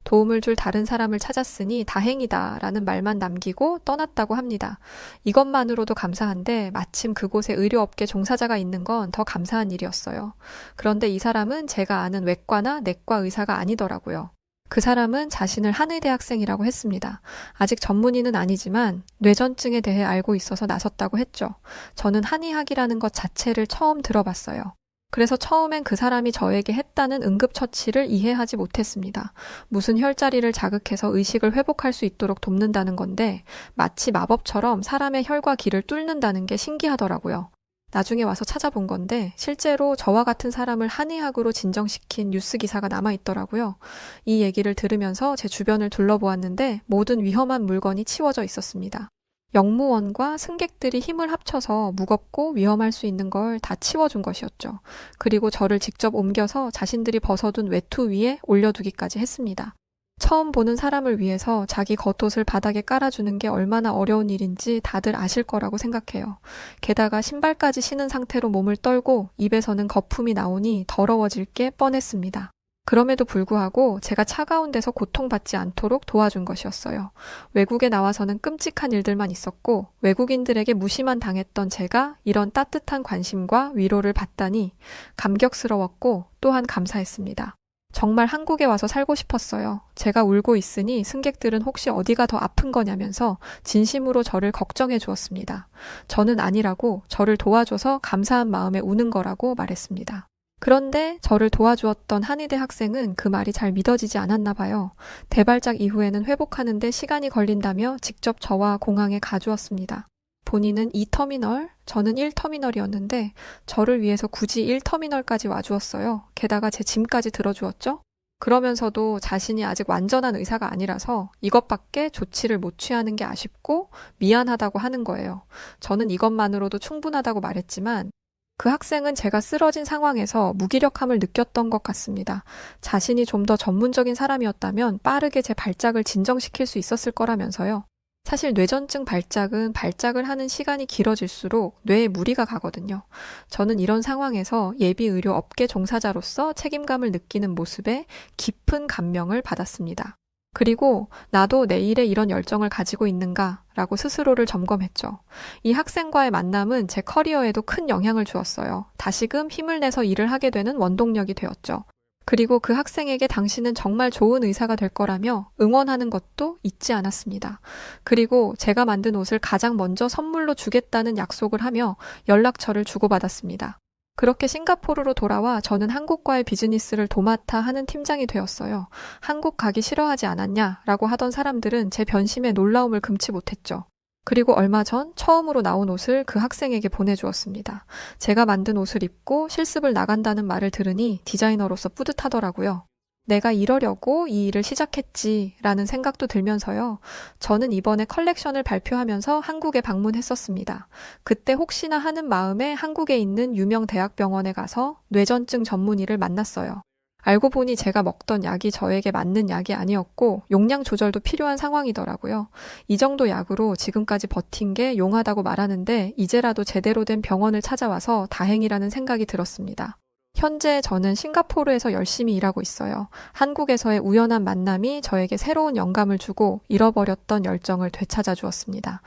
도움을 줄 다른 사람을 찾았으니 다행이다 라는 말만 남기고 떠났다고 합니다. 이것만으로도 감사한데 마침 그곳에 의료업계 종사자가 있는 건 더 감사한 일이었어요. 그런데 이 사람은 제가 아는 외과나 내과 의사가 아니더라고요. 그 사람은 자신을 한의대 학생이라고 했습니다. 아직 전문의는 아니지만 뇌전증에 대해 알고 있어서 나섰다고 했죠. 저는 한의학이라는 것 자체를 처음 들어봤어요. 그래서 처음엔 그 사람이 저에게 했다는 응급처치를 이해하지 못했습니다. 무슨 혈자리를 자극해서 의식을 회복할 수 있도록 돕는다는 건데 마치 마법처럼 사람의 혈과 기를 뚫는다는 게 신기하더라고요. 나중에 와서 찾아본 건데 실제로 저와 같은 사람을 한의학으로 진정시킨 뉴스 기사가 남아있더라고요. 이 얘기를 들으면서 제 주변을 둘러보았는데 모든 위험한 물건이 치워져 있었습니다. 영무원과 승객들이 힘을 합쳐서 무겁고 위험할 수 있는 걸 다 치워준 것이었죠. 그리고 저를 직접 옮겨서 자신들이 벗어둔 외투 위에 올려두기까지 했습니다. 처음 보는 사람을 위해서 자기 겉옷을 바닥에 깔아주는 게 얼마나 어려운 일인지 다들 아실 거라고 생각해요. 게다가 신발까지 신은 상태로 몸을 떨고 입에서는 거품이 나오니 더러워질 게 뻔했습니다. 그럼에도 불구하고 제가 차가운 데서 고통받지 않도록 도와준 것이었어요. 외국에 나와서는 끔찍한 일들만 있었고 외국인들에게 무시만 당했던 제가 이런 따뜻한 관심과 위로를 받다니 감격스러웠고 또한 감사했습니다. 정말 한국에 와서 살고 싶었어요. 제가 울고 있으니 승객들은 혹시 어디가 더 아픈 거냐면서 진심으로 저를 걱정해 주었습니다. 저는 아니라고 저를 도와줘서 감사한 마음에 우는 거라고 말했습니다. 그런데 저를 도와주었던 한의대 학생은 그 말이 잘 믿어지지 않았나 봐요. 대발작 이후에는 회복하는데 시간이 걸린다며 직접 저와 공항에 가주었습니다. 본인은 2터미널, 저는 1터미널이었는데 저를 위해서 굳이 1터미널까지 와주었어요. 게다가 제 짐까지 들어주었죠. 그러면서도 자신이 아직 완전한 의사가 아니라서 이것밖에 조치를 못 취하는 게 아쉽고 미안하다고 하는 거예요. 저는 이것만으로도 충분하다고 말했지만 그 학생은 제가 쓰러진 상황에서 무기력함을 느꼈던 것 같습니다. 자신이 좀 더 전문적인 사람이었다면 빠르게 제 발작을 진정시킬 수 있었을 거라면서요. 사실 뇌전증 발작은 발작을 하는 시간이 길어질수록 뇌에 무리가 가거든요. 저는 이런 상황에서 예비의료 업계 종사자로서 책임감을 느끼는 모습에 깊은 감명을 받았습니다. 그리고 나도 내일에 이런 열정을 가지고 있는가라고 스스로를 점검했죠. 이 학생과의 만남은 제 커리어에도 큰 영향을 주었어요. 다시금 힘을 내서 일을 하게 되는 원동력이 되었죠. 그리고 그 학생에게 당신은 정말 좋은 의사가 될 거라며 응원하는 것도 잊지 않았습니다. 그리고 제가 만든 옷을 가장 먼저 선물로 주겠다는 약속을 하며 연락처를 주고받았습니다. 그렇게 싱가포르로 돌아와 저는 한국과의 비즈니스를 도맡아 하는 팀장이 되었어요. 한국 가기 싫어하지 않았냐라고 하던 사람들은 제 변심에 놀라움을 금치 못했죠. 그리고 얼마 전 처음으로 나온 옷을 그 학생에게 보내주었습니다. 제가 만든 옷을 입고 실습을 나간다는 말을 들으니 디자이너로서 뿌듯하더라고요. 내가 이러려고 이 일을 시작했지라는 생각도 들면서요. 저는 이번에 컬렉션을 발표하면서 한국에 방문했었습니다. 그때 혹시나 하는 마음에 한국에 있는 유명 대학병원에 가서 뇌전증 전문의를 만났어요. 알고 보니 제가 먹던 약이 저에게 맞는 약이 아니었고 용량 조절도 필요한 상황이더라고요. 이 정도 약으로 지금까지 버틴 게 용하다고 말하는데 이제라도 제대로 된 병원을 찾아와서 다행이라는 생각이 들었습니다. 현재 저는 싱가포르에서 열심히 일하고 있어요. 한국에서의 우연한 만남이 저에게 새로운 영감을 주고 잃어버렸던 열정을 되찾아 주었습니다.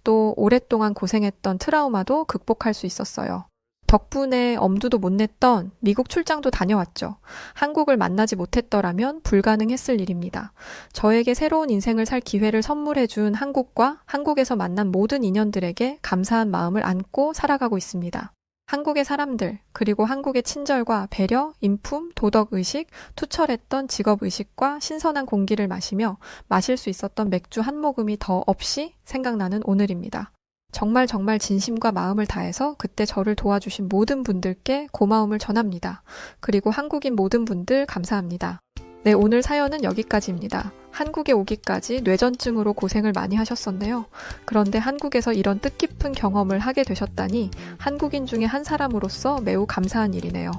또 오랫동안 고생했던 트라우마도 극복할 수 있었어요. 덕분에 엄두도 못 냈던 미국 출장도 다녀왔죠. 한국을 만나지 못했더라면 불가능했을 일입니다. 저에게 새로운 인생을 살 기회를 선물해준 한국과 한국에서 만난 모든 인연들에게 감사한 마음을 안고 살아가고 있습니다. 한국의 사람들, 그리고 한국의 친절과 배려, 인품, 도덕의식, 투철했던 직업의식과 신선한 공기를 마시며 마실 수 있었던 맥주 한 모금이 더 없이 생각나는 오늘입니다. 정말 진심과 마음을 다해서 그때 저를 도와주신 모든 분들께 고마움을 전합니다. 그리고 한국인 모든 분들 감사합니다. 네, 오늘 사연은 여기까지입니다. 한국에 오기까지 뇌전증으로 고생을 많이 하셨었네요. 그런데 한국에서 이런 뜻깊은 경험을 하게 되셨다니 한국인 중에 한 사람으로서 매우 감사한 일이네요.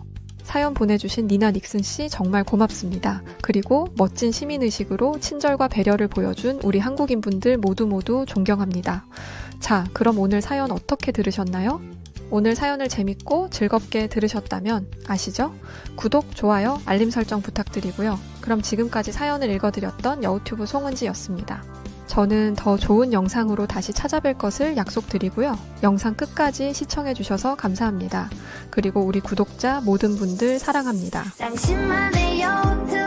사연 보내주신 니나 닉슨 씨 정말 고맙습니다. 그리고 멋진 시민의식으로 친절과 배려를 보여준 우리 한국인 분들 모두 존경합니다. 자, 그럼 오늘 사연 어떻게 들으셨나요? 오늘 사연을 재밌고 즐겁게 들으셨다면 아시죠? 구독, 좋아요, 알림 설정 부탁드리고요. 그럼 지금까지 사연을 읽어드렸던 여우튜브 송은지였습니다. 저는 더 좋은 영상으로 다시 찾아뵐 것을 약속드리고요. 영상 끝까지 시청해주셔서 감사합니다. 그리고 우리 구독자 모든 분들 사랑합니다. 당신만의 여우튜브